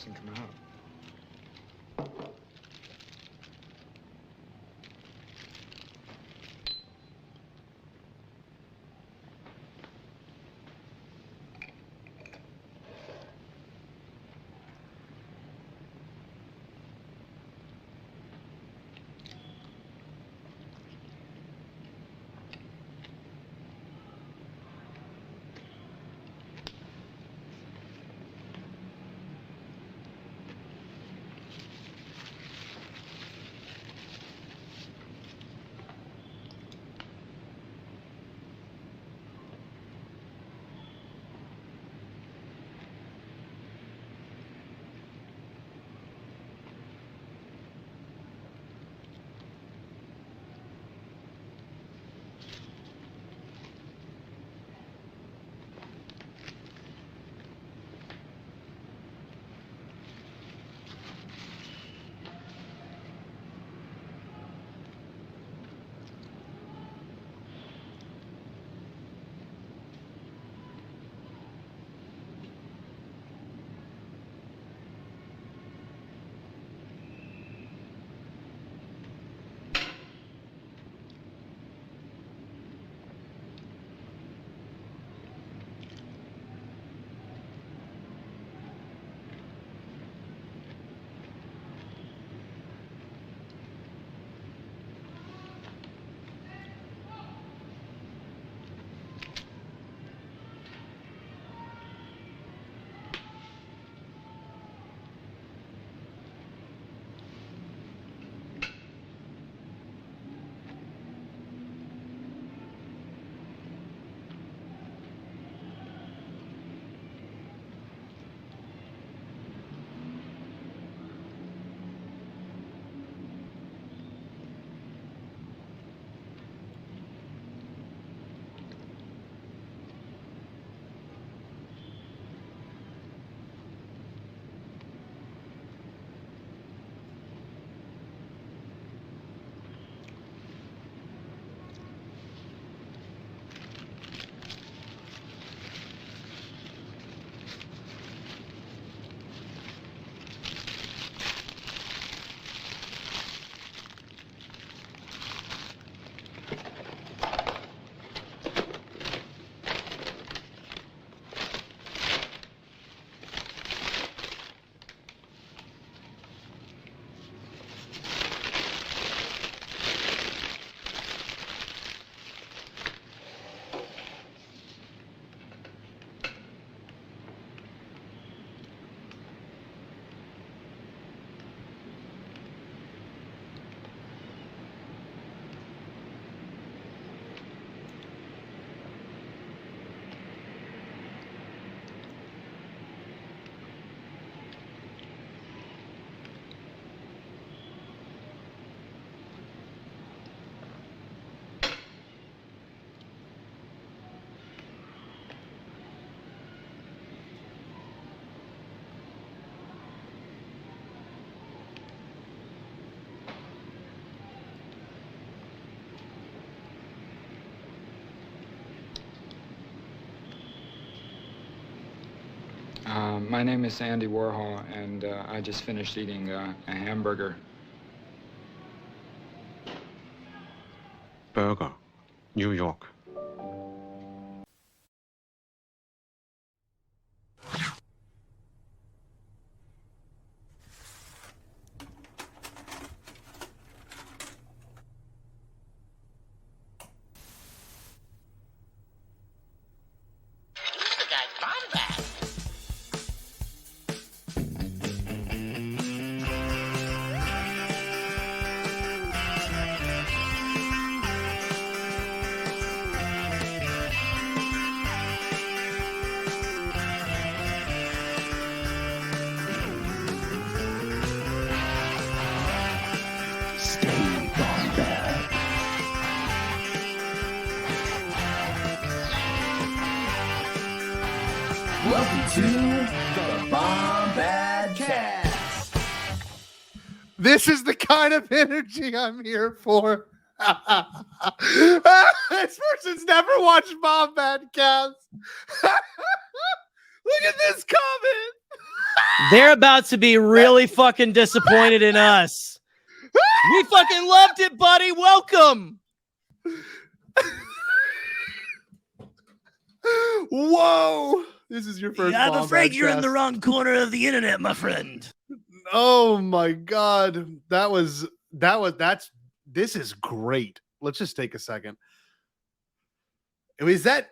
doesn't come out. My name is Andy Warhol, and I just finished eating a hamburger. Burger, New York. Welcome to the Bombadcast. This is the kind of energy I'm here for. This person's never watched Bombadcast. Look at this comment. They're about to be really fucking disappointed in us. We fucking loved it, buddy. Welcome. Whoa. This is your first. Yeah, I'm afraid you're in the wrong corner of the internet, my friend. Oh my God. This is great. Let's just take a second. Is that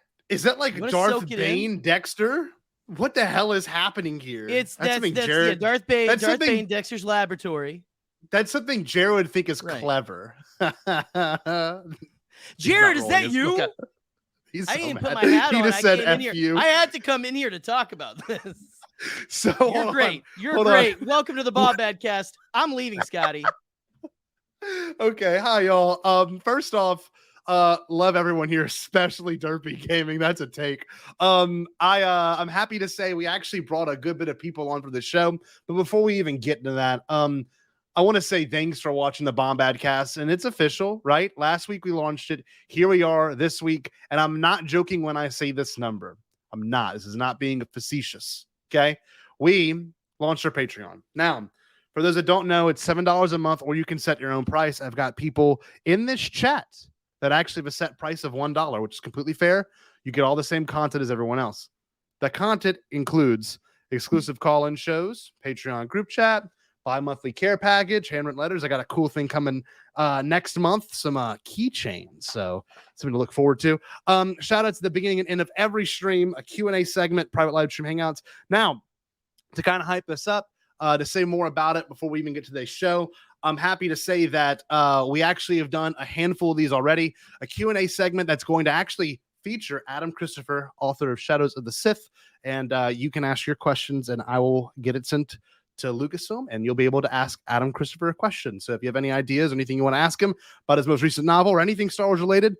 like Darth Bane Dexter? What the hell is happening here? That's Jarod. Darth Bane Dexter's laboratory. That's something Jarod would think is clever. Jarod, is that you? I didn't put my hat on. He just said F you. I had to come in here to talk about this. So you're great. You're great. Welcome to the Bombadcast. I'm leaving, Scotty. Okay. Hi, y'all. First off, love everyone here, especially Derpy Gaming. That's a take. I'm happy to say we actually brought a good bit of people on for the show. But before we even get into that, I want to say thanks for watching the Bombadcast, and it's official, right? Last week we launched it. Here we are this week, and I'm not joking when I say this number. I'm not. This is not being facetious, okay? We launched our Patreon. Now, for those that don't know, it's $7 a month, or you can set your own price. I've got people in this chat that actually have a set price of $1, which is completely fair. You get all the same content as everyone else. The content includes exclusive call-in shows, Patreon group chat, bi-monthly care package, handwritten letters. I got a cool thing coming next month, some keychains, so something to look forward to. Shout out to the beginning and end of every stream, a Q&A segment, private live stream hangouts. Now, to kind of hype this up, to say more about it before we even get to today's show, I'm happy to say that we actually have done a handful of these already, a Q&A segment that's going to actually feature Adam Christopher, author of Shadows of the Sith, and you can ask your questions, and I will get it sent to Lucasfilm, and you'll be able to ask Adam Christopher a question. So if you have any ideas, anything you want to ask him about his most recent novel or anything Star Wars related,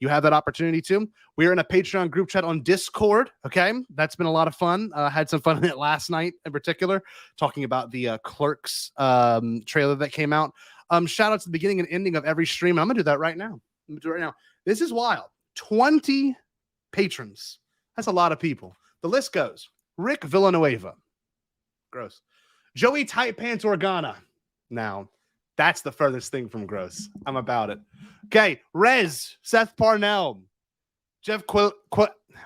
you have that opportunity too. We are in a Patreon group chat on Discord. Okay. That's been a lot of fun. Had some fun in it last night in particular, talking about the Clerks trailer that came out. Shout out to the beginning and ending of every stream. I'm going to do that right now. This is wild. 20 patrons. That's a lot of people. The list goes: Rick Villanueva. Gross. Joey Tight Pants Organa. Now, that's the furthest thing from gross. I'm about it. Okay, Rez, Seth Parnell, Jeff I'm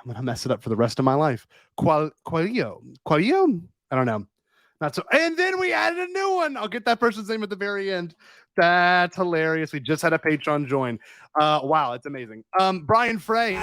gonna mess it up for the rest of my life. Qualio. I don't know. Not so. And then we added a new one. I'll get that person's name at the very end. That's hilarious. We just had a Patreon join. Wow, it's amazing. Brian Frey,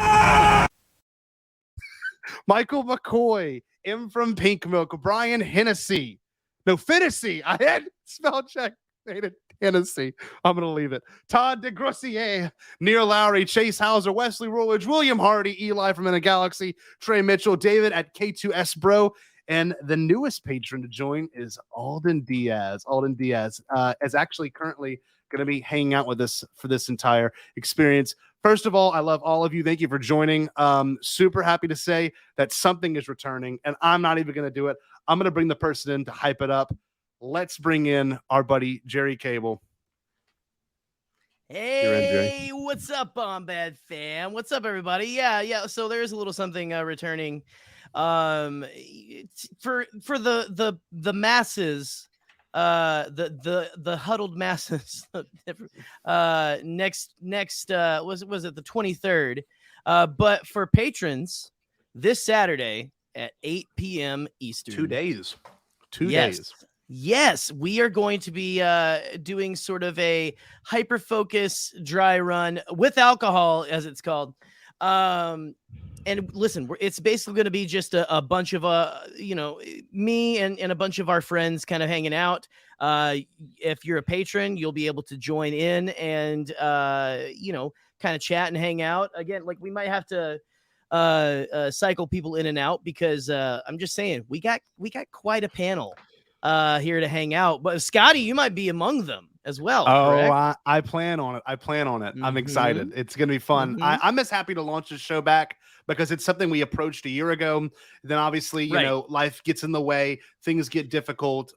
Michael McCoy, M from Pink Milk, Brian Hennessy. No, Finnessy. I had spell check. Made it Hennessy. I'm going to leave it. Todd DeGrossier, Neil Lowry, Chase Hauser, Wesley Rulage, William Hardy, Eli from In a Galaxy, Trey Mitchell, David at K2S Bro, and the newest patron to join is Alden Diaz. Alden Diaz is actually currently going to be hanging out with us for this entire experience. First of all, I love all of you. Thank you for joining. Super happy to say that something is returning, and I'm not even going to do it. I'm going to bring the person in to hype it up. Let's bring in our buddy, Gerry Cable. Hey, what's up, Bombad fam? What's up, everybody? Yeah. So there's a little something returning for the masses, the huddled masses. Next was it the 23rd? But for patrons, this Saturday at 8 p.m. Eastern. 2 days. Yes, we are going to be doing sort of a Hyperfocus dry run with alcohol, as it's called. And listen, it's basically going to be just a bunch of me and a bunch of our friends kind of hanging out. If you're a patron, you'll be able to join in and kind of chat and hang out. Again, like we might have to cycle people in and out because I'm just saying we got quite a panel here to hang out. But Scotty, you might be among them as well. I plan on it. I'm excited. It's gonna be fun. I'm as happy to launch this show back because it's something we approached a year ago. Then obviously, you know, life gets in the way, things get difficult.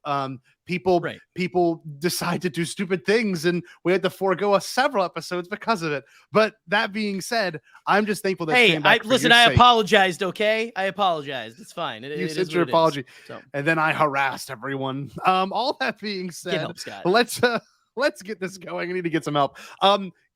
People decide to do stupid things, and we had to forego several episodes because of it. But that being said, I'm just thankful that came back. I apologized. Okay, I apologized. It's fine. You sent your apology, and then I harassed everyone. All that being said, let's get this going. I need to get some help.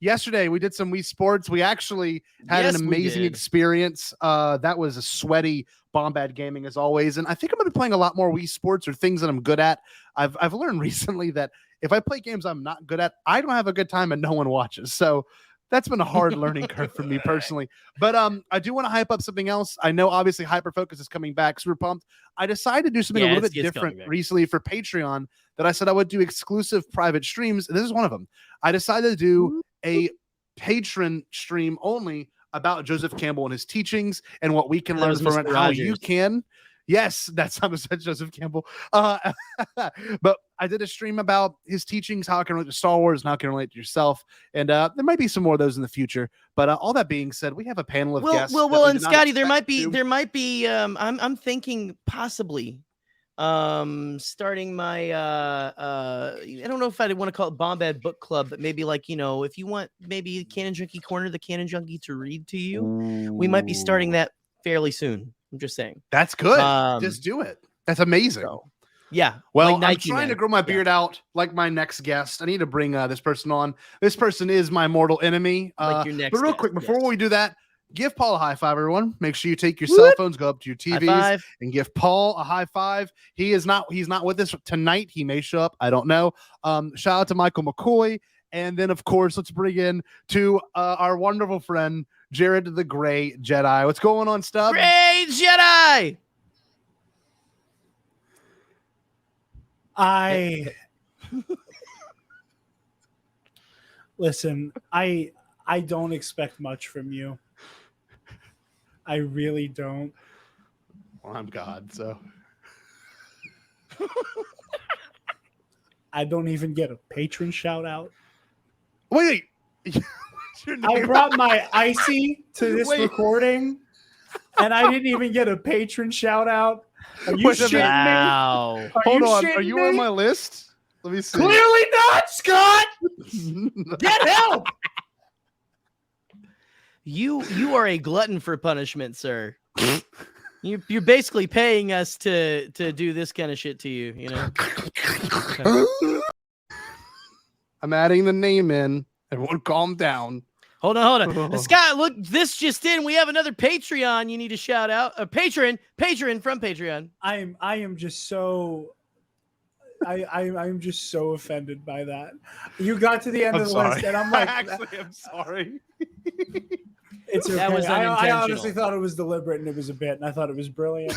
Yesterday we did some Wii Sports. We actually had an amazing experience. That was a sweaty Bombad Gaming as always. And I think I'm going to be playing a lot more Wii Sports or things that I'm good at. I've learned recently that if I play games I'm not good at, I don't have a good time and no one watches. So that's been a hard learning curve for me personally. But I do want to hype up something else. I know obviously Hyperfocus is coming back. Super pumped. I decided to do something a little bit different recently for Patreon that I said I would do exclusive private streams. And this is one of them. I decided to do a patron stream only about Joseph Campbell and his teachings and what we can learn from it, how you can. Yes, that's how I said Joseph Campbell. But I did a stream about his teachings, how it can relate to Star Wars, and how it can relate to yourself. And there might be some more of those in the future. But all that being said, we have a panel of guests. Well, and Scotty, there might be. I'm thinking possibly starting my I don't know if I want to call it Bombad Book Club, but maybe like, you know, if you want maybe Canon Junkie Corner, the Canon Junkie to read to you, we might be starting that fairly soon. I'm just saying. That's good. Just do it. That's amazing. So, yeah. Well, like I'm trying to grow my beard out like my next guest. I need to bring this person on. This person is my mortal enemy. Like your next but real guest, quick, before we do that, give Paul a high five, everyone. Make sure you take your cell phones, go up to your TVs, and give Paul a high five. He's not with us tonight. He may show up. I don't know. Shout out to Michael McCoy. And then, of course, let's bring in to our wonderful friend, Jarod the Gray Jedi. What's going on, Stub? Gray Jedi! Listen, I don't expect much from you. I really don't. Well, I'm God, so. I don't even get a patron shout out. Wait. I brought my icy to this recording, and I didn't even get a patron shout out. Are you shitting me? Hold on. Are you on my list? Let me see. Clearly not, Scott. Get help. You are a glutton for punishment, sir. You're basically paying us to do this kind of shit to you, you know. I'm adding the name in. Everyone calm down. Hold on. Scott, look, this just in. We have another Patreon you need to shout out. A patron from Patreon. I am just so I'm just so offended by that. You got to the end of the list, and I'm like, I'm sorry. It's okay. That was I honestly thought it was deliberate, and it was a bit, and I thought it was brilliant.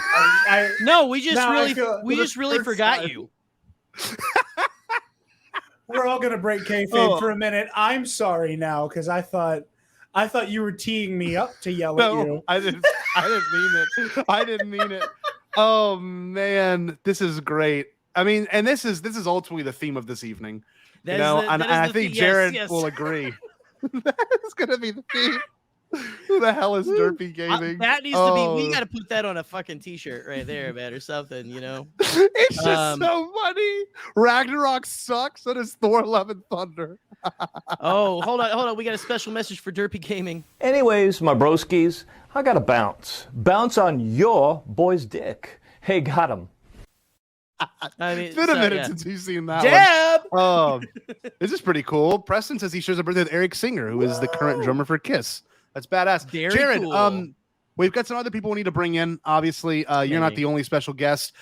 No, we just really forgot you. We're all gonna break kayfabe for a minute. I'm sorry now because I thought you were teeing me up to yell at you. I didn't mean it. Oh man, this is great. I mean, and this is ultimately the theme of this evening. And I think Jarod will agree. That is gonna be the theme. Who the hell is Derpy Gaming? That needs to be. We got to put that on a fucking t-shirt right there, man, or something. You know, it's just so funny. Ragnarok sucks. So does Thor: Love and Thunder. Oh, hold on. We got a special message for Derpy Gaming. Anyways, my broskies, I got to bounce on your boy's dick. Hey, got him. I mean, it's been a minute since you've seen that one. This is pretty cool. Preston says he shares a birthday with Eric Singer, who is the current drummer for Kiss. That's badass. Jarod, cool. We've got some other people we need to bring in. Obviously, you're not the only special guest.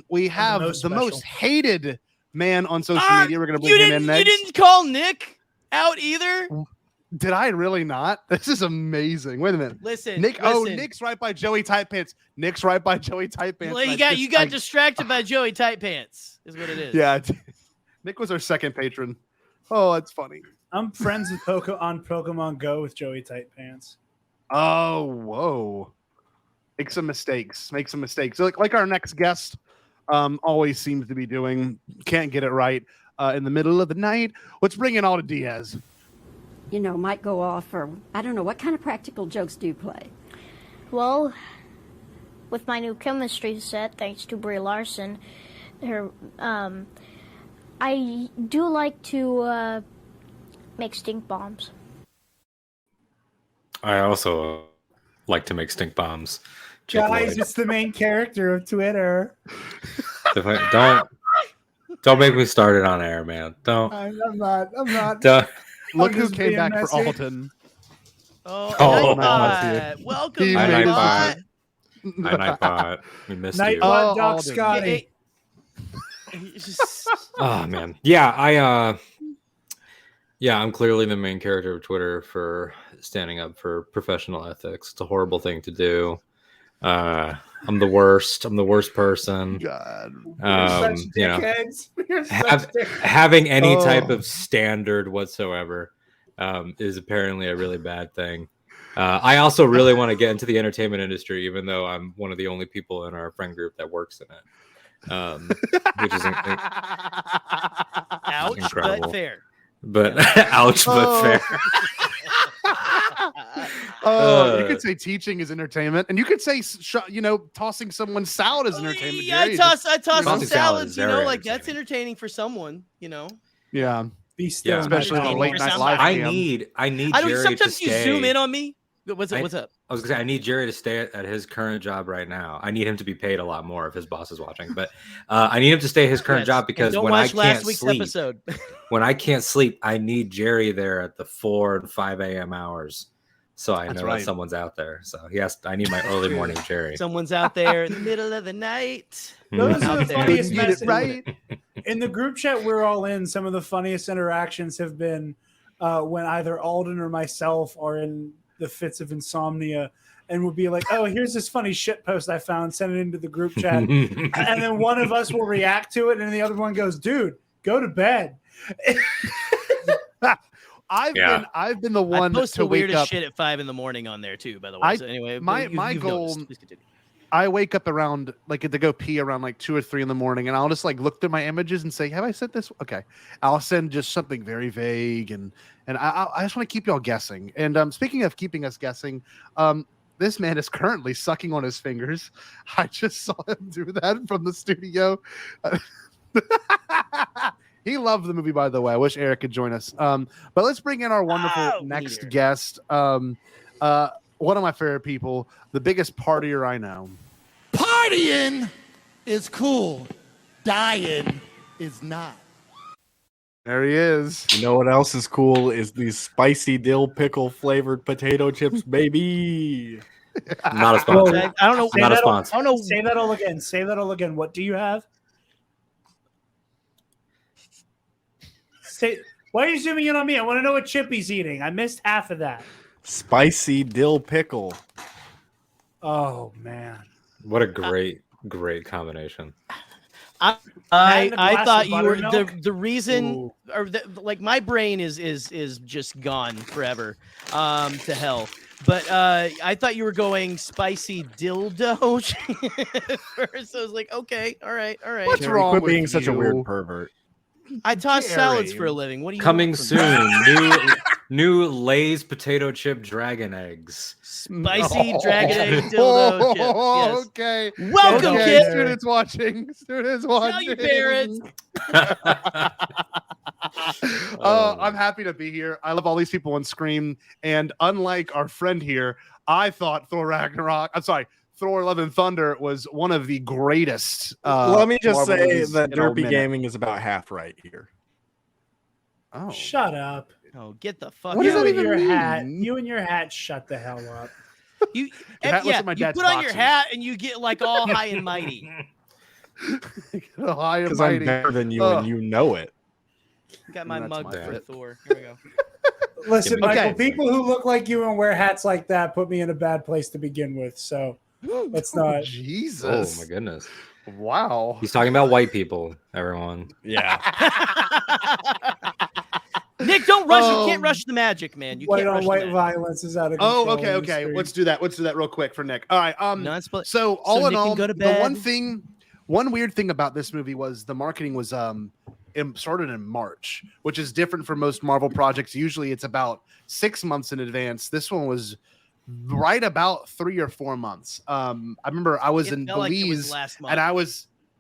We have the most hated man on social media. We're going to bring him in next. You didn't call Nick out either? Did I really not? This is amazing. Wait a minute. Listen. Nick's right by Joey Tight Pants. Well, you got distracted by Joey Tight Pants, is what it is. Yeah. Nick was our second patron. Oh, that's funny. I'm friends with on Pokemon Go with Joey Tight Pants. Oh, whoa. Make some mistakes. So like our next guest always seems to be doing. Can't get it right in the middle of the night. Let's bring in all to Diaz. Might go off, or I don't know, what kind of practical jokes do you play? Well, with my new chemistry set, thanks to Brie Larson, I do like to make stink bombs. I also like to make stink bombs. Guys, it's the main character of Twitter. Don't make me start it on air, man. Don't. I'm not. Don't. Look who came back for Alden. Oh, Nightbot. Welcome, Hi, Nightbot. Hi, Nightbot. We missed you. Nightbot, Doc Scotty. Oh man, yeah, I'm clearly the main character of Twitter for standing up for professional ethics. It's a horrible thing to do. I'm the worst. I'm the worst person. God, you know, having any type of standard whatsoever is apparently a really bad thing. I also really want to get into the entertainment industry, even though I'm one of the only people in our friend group that works in it. Which is ouch, incredible. but fair. But ouch, but fair. You could say teaching is entertainment, and you could say tossing someone's salad is entertainment. Yeah, I toss some salads. Like that's entertaining for someone. Yeah. Yeah, especially on a late night live stream. I need Jerry sometimes to stay. You zoom in on me. What's up? I was gonna say I need Jerry to stay at his current job right now. I need him to be paid a lot more if his boss is watching, but I need him to stay at his current job because when I can't sleep, when I can't sleep, I need Jerry there at the 4 and 5 a.m. hours, so I know that someone's out there. So I need my early morning Jerry. Someone's out there in the middle of the night. Those are the funniest messages. Right? In the group chat we're all in, some of the funniest interactions have been when either Alden or myself are in the fits of insomnia and will be like, oh, here's this funny shit post I found, send it into the group chat. And then one of us will react to it and the other one goes, dude, go to bed. I've been the one I post to the wake weirdest up shit at 5 a.m. on there too, by the way. So anyway, my goal, I wake up around to go pee around 2 or 3 in the morning, and I'll just look through my images and say, have I sent this? Okay. I'll send just something very vague, and I just want to keep y'all guessing. And speaking of keeping us guessing, this man is currently sucking on his fingers. I just saw him do that from the studio. He loved the movie, by the way. I wish Eric could join us. But let's bring in our wonderful next guest. One of my favorite people, the biggest partier I know. Partying is cool. Dying is not. There he is. You know what else is cool is these spicy dill pickle flavored potato chips, baby. Not a sponsor. I don't know. Not a sponsor. I don't know. Say that all again. Say that all again. What do you have? Why are you zooming in on me? I want to know what chip he's eating. I missed half of that. Spicy dill pickle. Oh man. What a great combination. I thought you were the reason, or my brain is just gone forever to hell. But I thought you were going spicy dildo first. I was like, okay, all right. What's Jerry, wrong quit with being you? such a weird pervert. I toss salads for a living. What do you coming want from soon? me? New Lay's potato chip dragon eggs. Spicy dragon egg dildo chips. Yes. Okay. Welcome, kids. Students watching. Tell your parents. I'm happy to be here. I love all these people on screen. And unlike our friend here, I thought Thor Love and Thunder was one of the greatest. Let me just Marvel say movies that in a Derpy minute. Gaming is about half right here. Oh, Shut up. Oh, get the fuck What does out that of even here. mean? Hat. You and your hat, shut the hell up. You hat looks like my you dad's put on your boxers. hat and you get all high and mighty. High and Because I'm mighty. better than you and you know it. Got my That's mug my for fit. Thor. Here we go. Listen, Okay. Michael, people who look like you and wear hats like that put me in a bad place to begin with. So let's not. Jesus. Oh my goodness. Wow. He's talking about white people, everyone. Yeah. Nick, don't rush. You can't rush the magic, man. You White can't on rush white the magic. violence is out of control. Oh, okay. Let's do that. Let's do that real quick for Nick. All right. So all in Nick can all, go to the bed. one weird thing about this movie was the marketing was started in March, which is different from most Marvel projects. Usually it's about 6 months in advance. This one was right about 3 or 4 months. I remember I was in Belize, and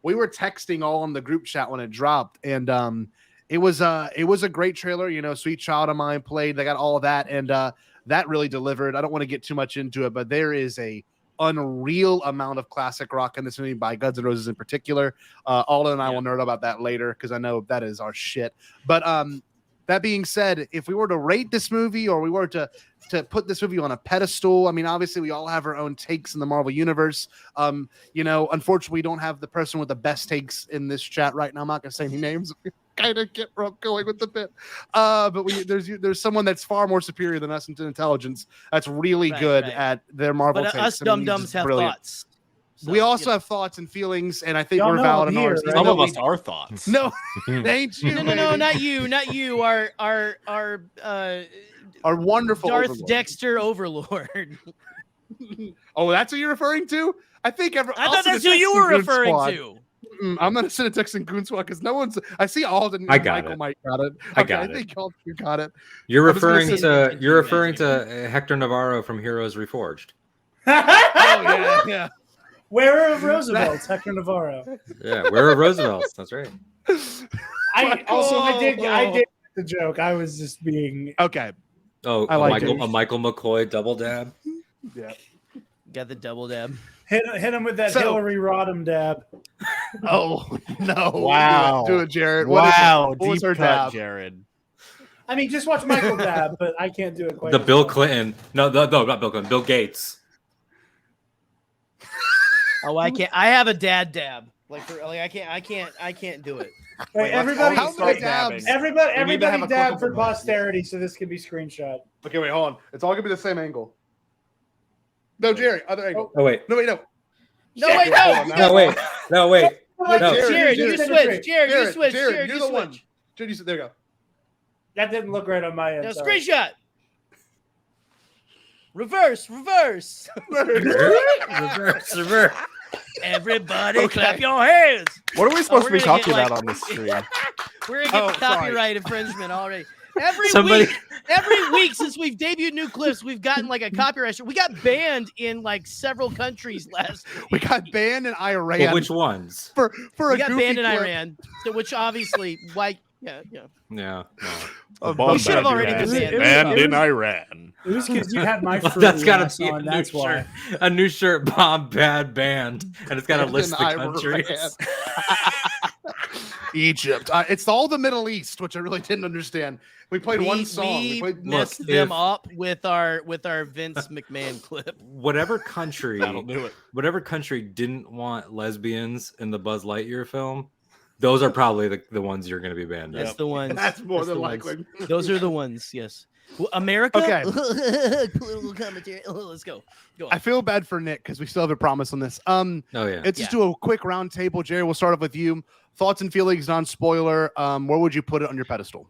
we were texting all in the group chat when it dropped, and it was a great trailer. You know, Sweet Child of Mine played. They got all of that, and that really delivered. I don't want to get too much into it, but there is a unreal amount of classic rock in this movie by Guns N' Roses in particular. Alden and I will nerd about that later because I know that is our shit. But that being said, if we were to rate this movie, or we were to put this movie on a pedestal, I mean, obviously we all have our own takes in the Marvel universe. You know, unfortunately, we don't have the person with the best takes in this chat right now. I'm not gonna say any names. Kind of get where I'm going with the bit, but there's someone that's far more superior than us in intelligence. That's really good at their Marvel takes. Us dum dums have thoughts. So, we also have thoughts and feelings, and I think we're valid in ours. Some of us are thoughts. No, ain't you? No, not you. Our wonderful Darth Overlord. Dexter Overlord. Oh, that's what you're referring to? I think I thought that's who you were referring to. I'm not sitting texting Goon Squad because no one's. I see Alden. I got Michael it. might got it. I got I think you got it. You're referring to Hector Navarro from Heroes Reforged. Oh yeah. Where are Roosevelt's? Hector Navarro. Yeah, where are Roosevelt's? That's right. I did get the joke. I was just being okay. Oh, I like a Michael McCoy double dab. Yeah, got the double dab. Hit him with that Hillary Rodham dab. Oh no! Wow, do it, Jarod. Wow, what was her deep cut, dab? Jarod. I mean, just watch Michael dab, but I can't do it quite. The Bill Clinton. No, not Bill Clinton. Bill Gates. Oh, I can't. I have a dad dab. I can't do it. Wait, everybody, how many dabs? Everybody dab for posterity, so this can be screenshot. Okay, wait, hold on. It's all gonna be the same angle. No, Jerry, other angle. Oh wait. No, wait, no. No, wait, no. No, wait. No, wait. No. Jared, you switch. Jared, you switch. Jared, Jared, you're you the one. switch. Jared, there you go. That didn't look right on my end. No, sorry. screenshot. Reverse. Reverse. Everybody clap your hands. What are we supposed to be talking about on this stream? We're gonna get copyright infringement already. Every week since we've debuted new clips, we've gotten like a copyright. We got banned in like several countries last week. We got banned in Iran. Well, which ones? For we a got goofy banned in clip. Iran, so which obviously, like, yeah. We should have already been banned. Banned in Iran. It was because you had my fruit That's gotta ass be on. That's why. a new shirt. Bombad Band, and it's got a list of countries. Egypt. It's all the Middle East, which I really didn't understand. We played one song. We played, messed them up with our Vince McMahon clip. Whatever country, That'll do it. Whatever country didn't want lesbians in the Buzz Lightyear film, those are probably the ones you're going to be banned. That's the ones. That's more than likely. Those are the ones. Yes. Well, America. Okay. Political commentary. Let's go. Go on. I feel bad for Nick because we still have a promise on this. Oh yeah. Let's just do a quick round table. Jerry, we'll start off with you. Thoughts and feelings, non-spoiler. Where would you put it on your pedestal?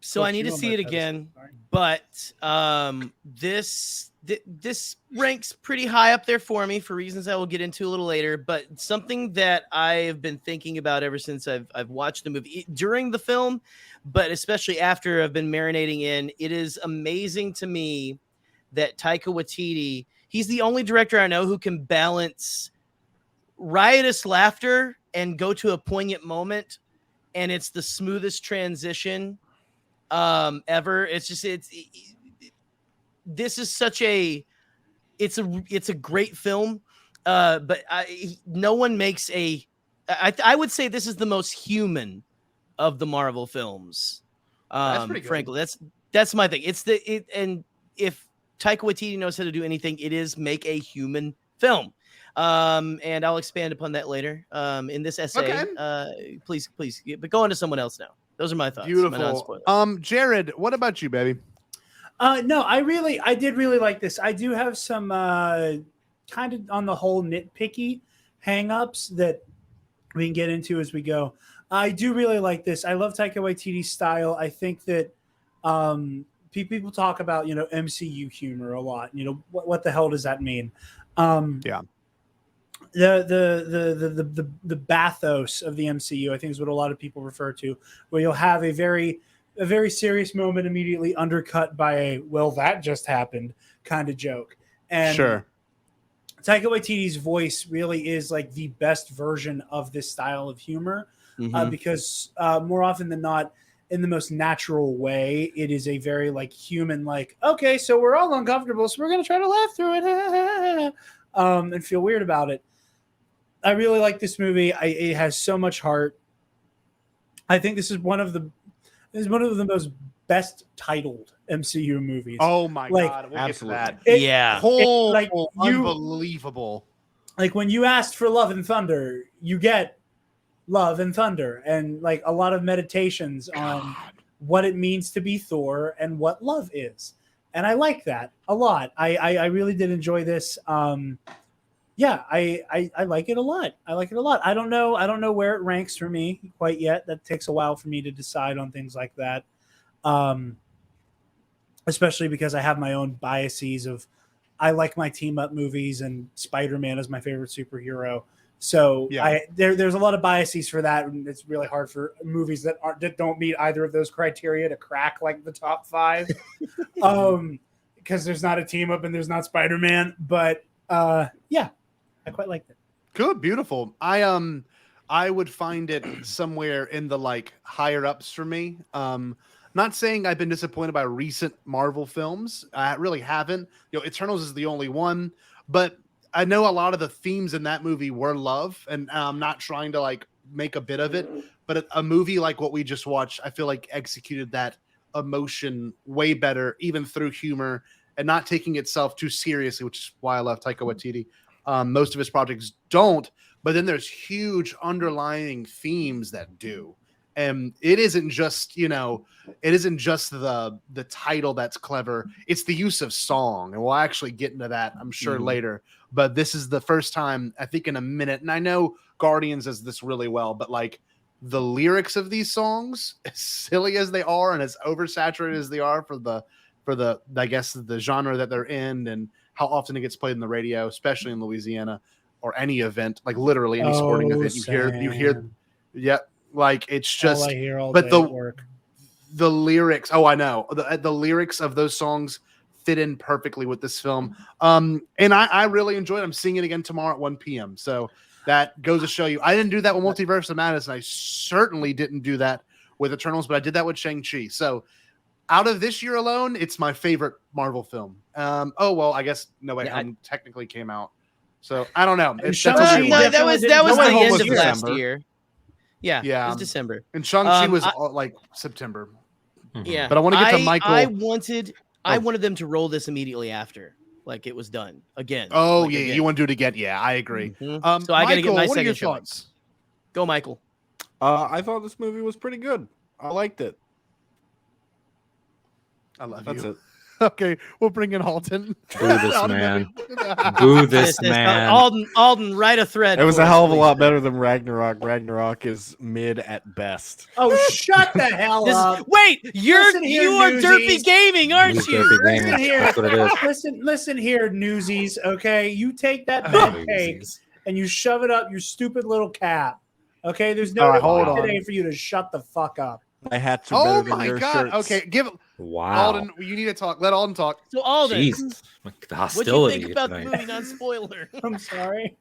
So I need to see it again, but this ranks pretty high up there for me for reasons I will get into a little later. But something that I've been thinking about ever since I've watched the movie during the film, but especially after I've been marinating in, it is amazing to me that Taika Waititi, he's the only director I know who can balance riotous laughter and go to a poignant moment, and it's the smoothest transition ever. It's just this is such a it's a great film, but no one makes I would say this is the most human of the Marvel films. That's pretty good. Frankly, that's my thing. And if Taika Waititi knows how to do anything, it is make a human film. And I'll expand upon that later in this essay. Okay. Please, but go on to someone else now. Those are my thoughts. Beautiful. Jarod, what about you, baby? No, I did really like this. I do have some kind of on the whole nitpicky hang-ups that we can get into as we go. I do really like this. I love Taika Waititi's style. I think that people talk about, MCU humor a lot. What the hell does that mean? Yeah. The bathos of the MCU, I think, is what a lot of people refer to, where you'll have a very a very serious moment immediately undercut by a "well, that just happened" kind of joke. And Sure. Taika Waititi's voice really is like the best version of this style of humor, because more often than not, in the most natural way, it is a very like human, like, okay, so we're all uncomfortable, so we're gonna try to laugh through it and feel weird about it. I really like this movie. It has so much heart. I think this is one of the most best titled MCU movies. Oh my god, we'll get to that. Unbelievable. Like when you asked for Love and Thunder, you get Love and Thunder, and like a lot of meditations on what it means to be Thor and what love is. And I like that a lot. I really did enjoy this. Yeah, I like it a lot. I like it a lot. I don't know where it ranks for me quite yet. That takes a while for me to decide on things like that. Especially because I have my own biases of I like my team up movies and Spider-Man is my favorite superhero. So yeah. There's a lot of biases for that, and it's really hard for movies that don't meet either of those criteria to crack like the top 5. Because there's not a team up and there's not Spider-Man. But yeah, I quite liked it. Good, beautiful. I would find it somewhere in the like higher ups for me. Not saying I've been disappointed by recent Marvel films. I really haven't. You know, Eternals is the only one, but I know a lot of the themes in that movie were love, and I'm not trying to like make a bit of it, but a movie like what we just watched, I feel like executed that emotion way better, even through humor and not taking itself too seriously, which is why I love Taika Waititi. Most of his projects don't, but then there's huge underlying themes that do. And it isn't just, the title that's clever. It's the use of song. And we'll actually get into that, I'm sure, later. But this is the first time, I think, in a minute. And I know Guardians does this really well, but like the lyrics of these songs, as silly as they are and as oversaturated as they are for the I guess the genre that they're in and how often it gets played in the radio, especially in Louisiana or any event, like literally any sporting event, you hear, yeah. Like it's just, all I hear all but day at work. The lyrics. Oh, I know the lyrics of those songs fit in perfectly with this film. And I really enjoyed it. I'm seeing it again tomorrow at 1 p.m. So that goes to show you, I didn't do that with Multiverse of Madness, and I certainly didn't do that with Eternals, but I did that with Shang-Chi. So out of this year alone, it's my favorite Marvel film. Oh well, I guess no way. Technically came out, so I don't know. That was the end of last year. Yeah, it was December. And Shang-Chi was like September. Yeah. But I want to get to Michael. I wanted them to roll this immediately after. Like it was done again. Oh, like, yeah. Again. You want to do it again? Yeah, I agree. So I got to get my second shot. Go, Michael. I thought this movie was pretty good. I liked it. I love That's you. it. Okay, we'll bring in Alden. Boo this man. Boo this man. Alden, write a thread. It was a hell of a lot better than Ragnarok. Ragnarok is mid at best. Oh, shut the hell up! Wait, you are Derpy Gaming, aren't you? Listen here. That's what it is. Listen here, Newsies. Okay, you take that bad take and you shove it up your stupid little cap. Okay, there's no reason today for you to shut the fuck up. My hats are better than your God. shirts. Okay, wow. Alden, you need to talk. Let Alden talk. So Alden, the hostility. What do you think about the movie? Non-spoiler. I'm sorry.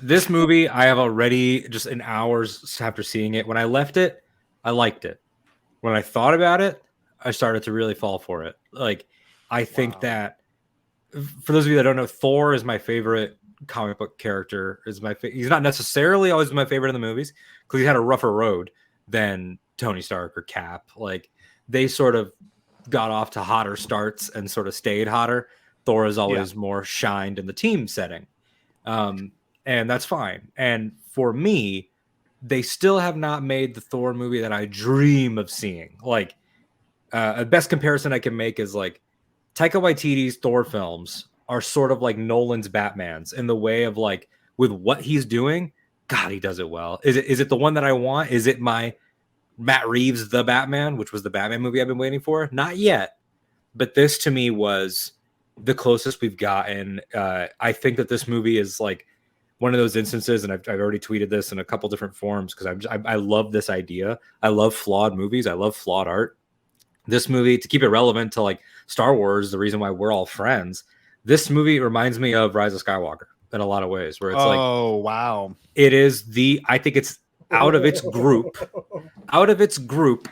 This movie, I have already just in hours after seeing it. When I left it, I liked it. When I thought about it, I started to really fall for it. Like, I think that for those of you that don't know, Thor is my favorite comic book character. He's not necessarily always my favorite in the movies because he had a rougher road than Tony Stark or Cap. Like they sort of got off to hotter starts and sort of stayed hotter. Thor is always more shined in the team setting. And that's fine. And for me, they still have not made the Thor movie that I dream of seeing. Like the best comparison I can make is like Taika Waititi's Thor films are sort of like Nolan's Batmans in the way of like with what he's doing. God, he does it well. Is it the one that I want? Is it my Matt Reeves' The Batman, which was the Batman movie I've been waiting for? Not yet. But this to me was the closest we've gotten. I think that this movie is like one of those instances, and I've already tweeted this in a couple different forms because I love this idea. I love flawed movies. I love flawed art. this movie, to keep it relevant to like Star Wars, the reason why we're all friends, this movie reminds me of Rise of Skywalker in a lot of ways, where it's wow, it is I think it's out of its group,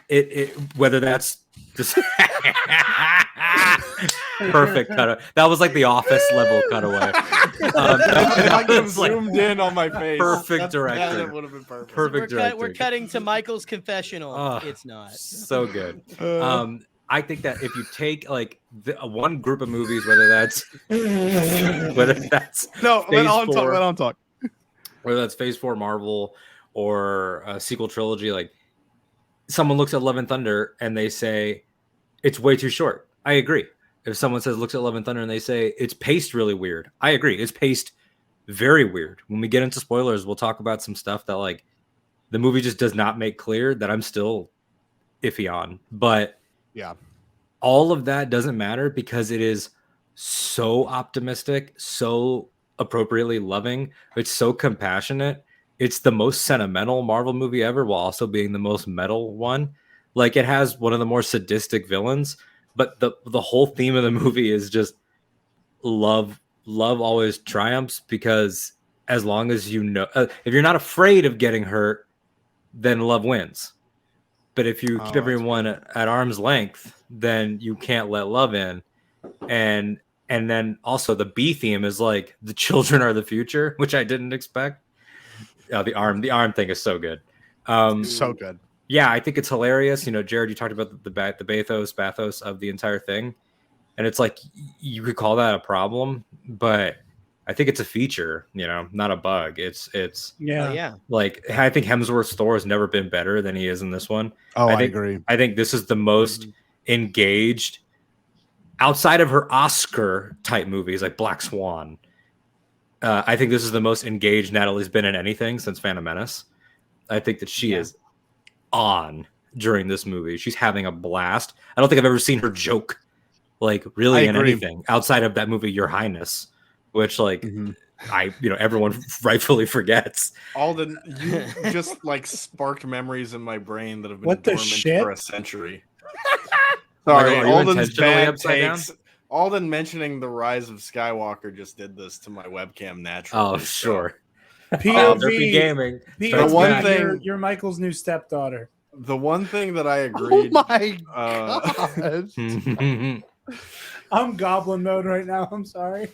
it whether that's just perfect cut. That was like the Office level cutaway. I could have zoomed in on my face. Perfect directing. That would have been perfect. Perfect directing. We're cutting to Michael's confessional. It's not so good. I think that if you take like one group of movies, whether that's no, let on talk. Whether that's Phase 4 Marvel or a sequel trilogy, like someone looks at Love and Thunder and they say it's way too short. I agree. If someone looks at Love and Thunder and they say it's paced really weird, I agree. It's paced very weird. When we get into spoilers, we'll talk about some stuff that like the movie just does not make clear that I'm still iffy on. But yeah, all of that doesn't matter because it is so optimistic, so appropriately loving. It's so compassionate. It's the most sentimental Marvel movie ever while also being the most metal one. Like it has one of the more sadistic villains, but the whole theme of the movie is just love always triumphs, because as long as you know, if you're not afraid of getting hurt, then love wins. But if you keep everyone at arm's length, then you can't let love in. And then also the B theme is like the children are the future, which I didn't expect. The arm thing is so good. So good. Yeah, I think it's hilarious. You know, Jarod, you talked about the bathos of the entire thing. And it's like, you could call that a problem, but I think it's a feature, you know, not a bug. It's yeah. Like, I think Hemsworth's Thor has never been better than he is in this one. I agree. I think this is the most engaged outside of her Oscar type movies like Black Swan. I think this is the most engaged Natalie's been in anything since Phantom Menace. I think that she is on during this movie. She's having a blast. I don't think I've ever seen her joke like really in anything outside of that movie Your Highness, which like everyone rightfully forgets. Alden, you just like sparked memories in my brain that have been dormant for a century. Sorry, Alden's bad takes. Alden mentioning the Rise of Skywalker just did this to my webcam naturally. Oh, sure. POV Gaming. The one thing, you're Michael's new stepdaughter. The one thing that I agreed. Oh my god! I'm goblin mode right now. I'm sorry.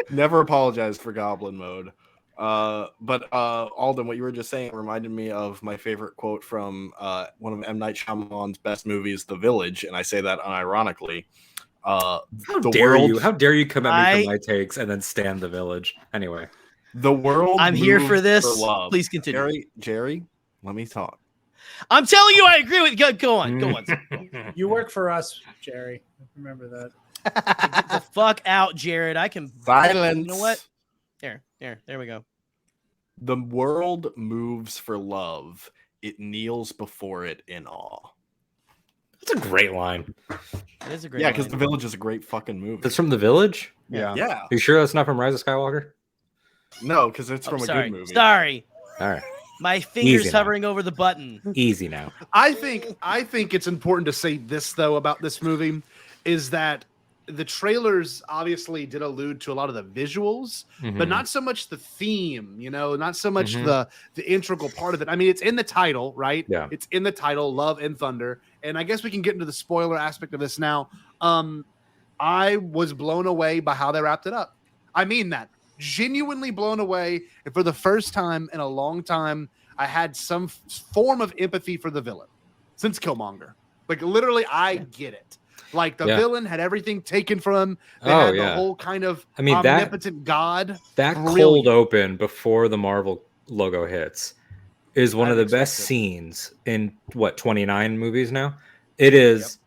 Never apologize for goblin mode. But Alden, what you were just saying reminded me of my favorite quote from one of M. Night Shyamalan's best movies, The Village, and I say that unironically. How dare you come at me for my takes and then stand The Village? Anyway, the world. I'm here for this. love. Please continue. Jerry, let me talk. I'm telling you, I agree with you. Go on. You work for us, Jerry. Remember that. Get the fuck out, Jarod. I can silence. You know what? There we go. The world moves for love. It kneels before it in awe. That's a great line. It is a great line. Yeah, because The Village is a great fucking movie. That's from The Village? Yeah. Are you sure that's not from Rise of Skywalker? No, because it's from a good movie. Sorry. All right. My finger's hovering over the button. Easy now. I think it's important to say this though about this movie is that the trailers obviously did allude to a lot of the visuals, but not so much the theme, not so much the integral part of it. I mean, it's in the title, right? Yeah. It's in the title, Love and Thunder. And I guess we can get into the spoiler aspect of this now. I was blown away by how they wrapped it up. I mean that. Genuinely blown away. And for the first time in a long time, I had some form of empathy for the villain since Killmonger. Like, literally, I get it. Like, the villain had everything taken from him. They had the whole kind of omnipotent god. That cold open before the Marvel logo hits is one of the best scenes in, 29 movies now? It is.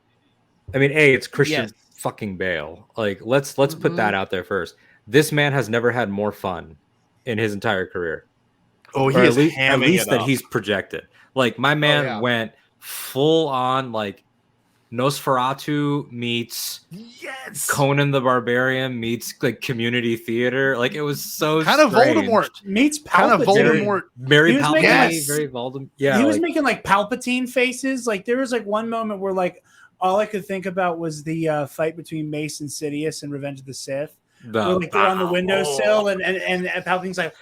Yep. I mean, it's Christian fucking Bale. Like, let's put that out there first. This man has never had more fun in his entire career. Oh, he is at least that he's projected. Like, my man went full on, like, Nosferatu meets Conan the Barbarian meets like community theater. Like, it was so kind of Voldemort meets Palpatine. Kind of Voldemort. Very Palpatine. Very Voldemort. Yeah, he was making like Palpatine faces. Like, there was like one moment where like all I could think about was the fight between Mace and Sidious in Revenge of the Sith. Where, like, they're on the windowsill and Palpatine's like,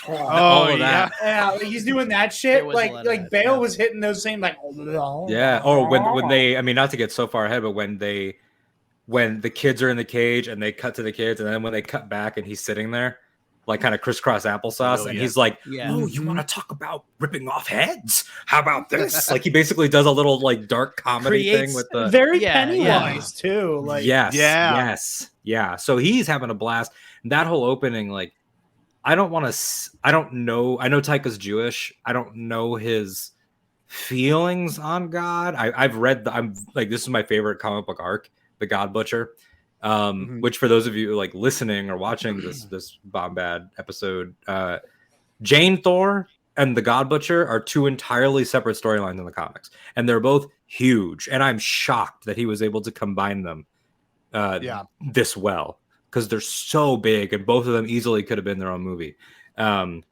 yeah, like, he's doing that shit. Like Bale was hitting those same like, yeah. Or when they, I mean, not to get so far ahead, but when the kids are in the cage and they cut to the kids, and then when they cut back and he's sitting there, like kind of crisscross applesauce, and he's like, "Oh, you want to talk about ripping off heads? How about this?" Like he basically does a little like dark comedy thing with the very Pennywise too. Like yes. So he's having a blast. And that whole opening, like, I don't know. I know Taika's Jewish. I don't know his feelings on God. I've read. I'm like, this is my favorite comic book arc, The God Butcher. Which for those of you like listening or watching this Bombad episode, Jane Thor and the God Butcher are two entirely separate storylines in the comics, and they're both huge. And I'm shocked that he was able to combine them this well, because they're so big, and both of them easily could have been their own movie. And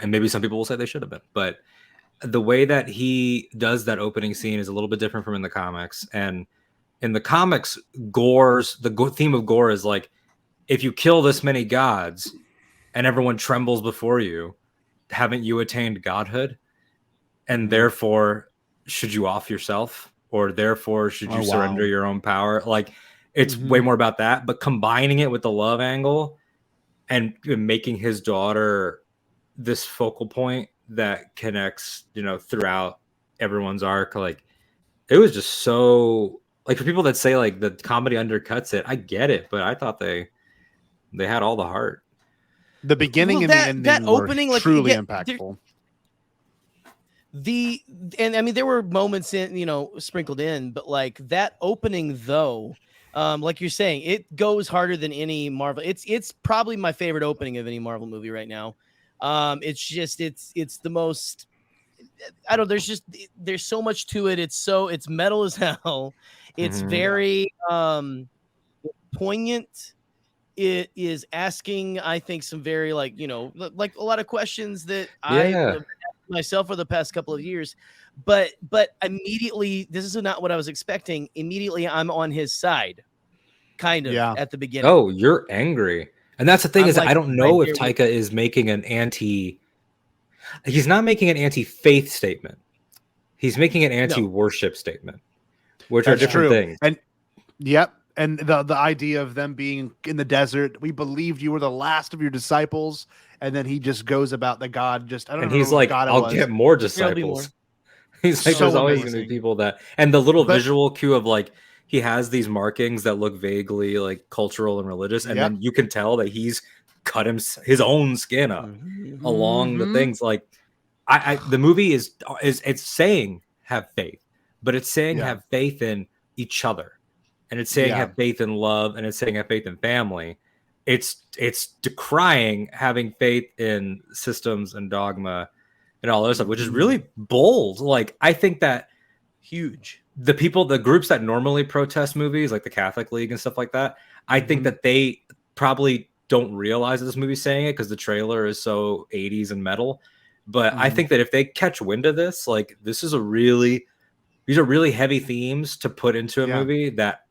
maybe some people will say they should have been, but the way that he does that opening scene is a little bit different from in the comics. And in the comics, the theme of gore is like, if you kill this many gods and everyone trembles before you, haven't you attained godhood? And therefore, should you off yourself? Or therefore, should you surrender your own power? Like, it's way more about that, but combining it with the love angle and making his daughter this focal point that connects, throughout everyone's arc. Like, it was just so... Like, for people that say like the comedy undercuts it, I get it, but I thought they had all the heart. The beginning and the ending that opening, were truly impactful. And I mean, there were moments sprinkled in, but like that opening though, like you're saying, it goes harder than any Marvel. It's probably my favorite opening of any Marvel movie right now. It's the most. I don't know. There's so much to it. It's metal as hell. It's very poignant. It is asking, I think, some very like a lot of questions that I have asked myself for the past couple of years. But immediately, this is not what I was expecting. Immediately, I'm on his side, kind of at the beginning. Oh, you're angry, and that's the thing I don't know if Taika is making an anti. He's not making an anti-faith statement. He's making an anti-worship statement, which are different things. And and the idea of them being in the desert, we believed you were the last of your disciples, and then he just goes about the God. He's like, I'll get more disciples. He's like, there's always going to be people that, and the little visual cue of like, he has these markings that look vaguely like cultural and religious, and then you can tell that he's cut his own skin up along the things. Like the movie is it's saying have faith, but it's saying have faith in each other, and it's saying have faith in love, and it's saying have faith in family. It's decrying having faith in systems and dogma and all that stuff, which is really bold. Like, I think that huge. The groups that normally protest movies, like the Catholic League and stuff like that, I think that they probably don't realize that this movie's saying it because the trailer is so 80s and metal. But I think that if they catch wind of this, like, these are really heavy themes to put into a movie that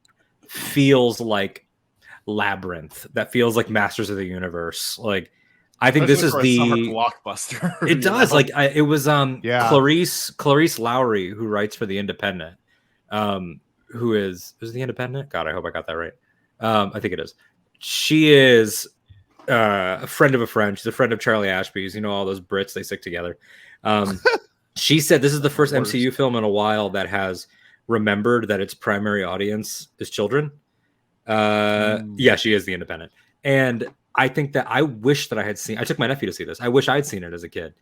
feels like Labyrinth, that feels like Masters of the Universe. Like, I think this is the summer blockbuster. It does. Like, it was Clarice Lowry, who writes for The Independent, who is The Independent? God, I hope I got that right. I think it is. She is a friend of a friend. She's a friend of Charlie Ashby's. All those Brits, they stick together. She said this is the first MCU film in a while that has remembered that its primary audience is children. Yeah, she is The Independent. And I think that I wish that I took my nephew to see this. I wish I'd seen it as a kid.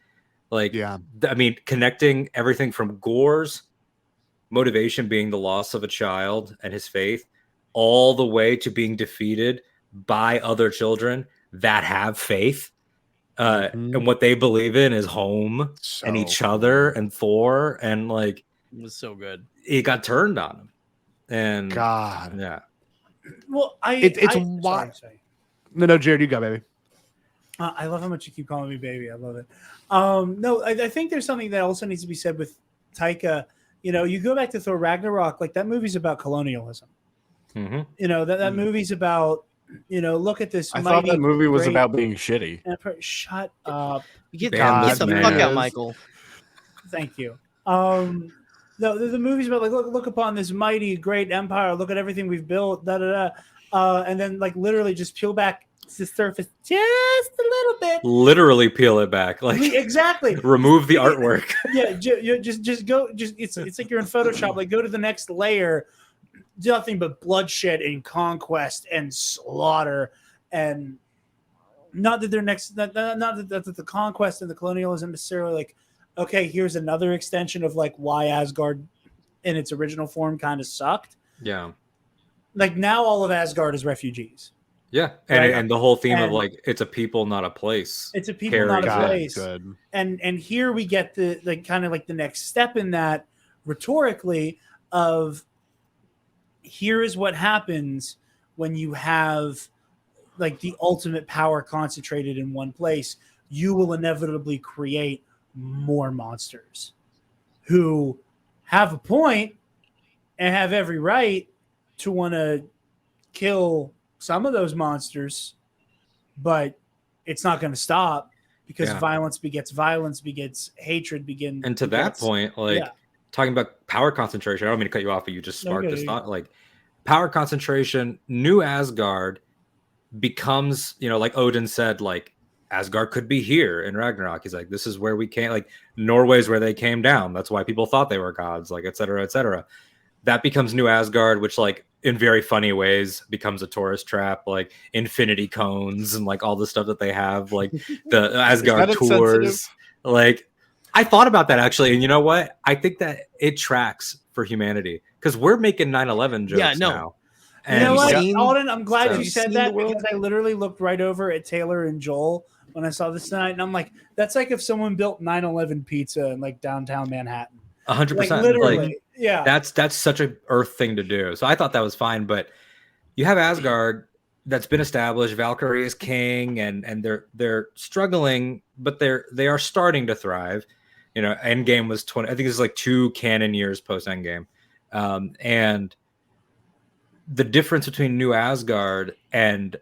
Like, I mean, connecting everything from Gore's motivation being the loss of a child and his faith, all the way to being defeated by other children that have faith. And what they believe in is home and each other and Thor. And like, it was so good. It got turned on him. And God. Yeah. Well, Sorry. No, Jared, you go, baby. I love how much you keep calling me baby. I love it. No, I think there's something that also needs to be said with Taika. You know, you go back to Thor Ragnarok, like that movie's about colonialism. Mm-hmm. You know, that movie's about, you know, look at this. I thought that movie was about being shitty. Shut up. Get the fuck out, Michael. Thank you. The movie's about like look upon this mighty great empire. Look at everything we've built. And then like literally just peel back the surface just a little bit. Literally peel it back, like exactly. Remove the artwork. Yeah, just go. It's like you're in Photoshop. Like go to the next layer. Nothing but bloodshed and conquest and slaughter, and not that the conquest and the colonialism necessarily like. Okay, here's another extension of like why Asgard in its original form kind of sucked. Yeah. Like now all of Asgard is refugees. Yeah. And the whole theme of like it's a people, not a place. It's a people, not a place. Good. And here we get the like kind of like the next step in that rhetorically of here is what happens when you have like the ultimate power concentrated in one place. You will inevitably create more monsters who have a point and have every right to want to kill some of those monsters, but it's not going to stop because violence begets hatred and to that point, like talking about power concentration, I don't mean to cut you off, but you just sparked this thought. Like power concentration, New Asgard becomes, you know, like Odin said, like Asgard could be here in Ragnarok. He's like, this is where we came, like Norway's where they came down. That's why people thought they were gods, like et cetera, et cetera. That becomes New Asgard, which like in very funny ways becomes a tourist trap, like infinity cones and like all the stuff that they have, like the Asgard tours. Like I thought about that actually. And you know what? I think that it tracks for humanity because we're making 9/11 jokes now. And you know what, Alden, I'm glad you said that because I literally looked right over at Taylor and Joel when I saw this tonight, and I'm like, that's like if someone built 9/11 pizza in like downtown Manhattan. 100%. Literally, like, yeah. That's such a Earth thing to do. So I thought that was fine, but you have Asgard that's been established. Valkyrie is king, and they're struggling, but they are starting to thrive. You know, Endgame was 20. I think it's like 2 canon years post Endgame, and the difference between New Asgard and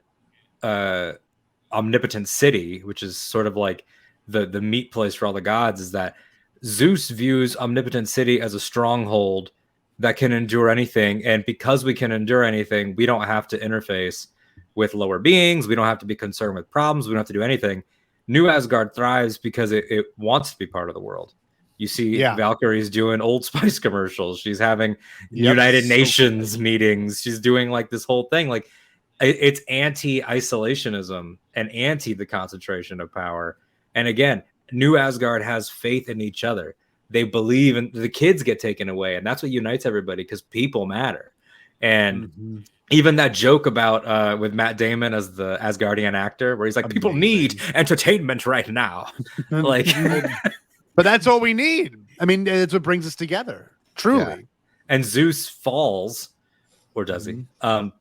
Omnipotent City, which is sort of like the meat place for all the gods, is that Zeus views Omnipotent City as a stronghold that can endure anything. And because we can endure anything, we don't have to interface with lower beings. We don't have to be concerned with problems. We don't have to do anything. New Asgard thrives because it wants to be part of the world. You see Valkyrie's doing Old Spice commercials. She's having United Nations meetings. She's doing like this whole thing. Like it's anti-isolationism and anti the concentration of power. And again, New Asgard has faith in each other. They believe in the kids get taken away. And that's what unites everybody because people matter. And even that joke about with Matt Damon as the Asgardian actor, where he's like, people need entertainment right now. Like, but that's all we need. I mean, it's what brings us together, truly. Yeah. And Zeus falls, or does he?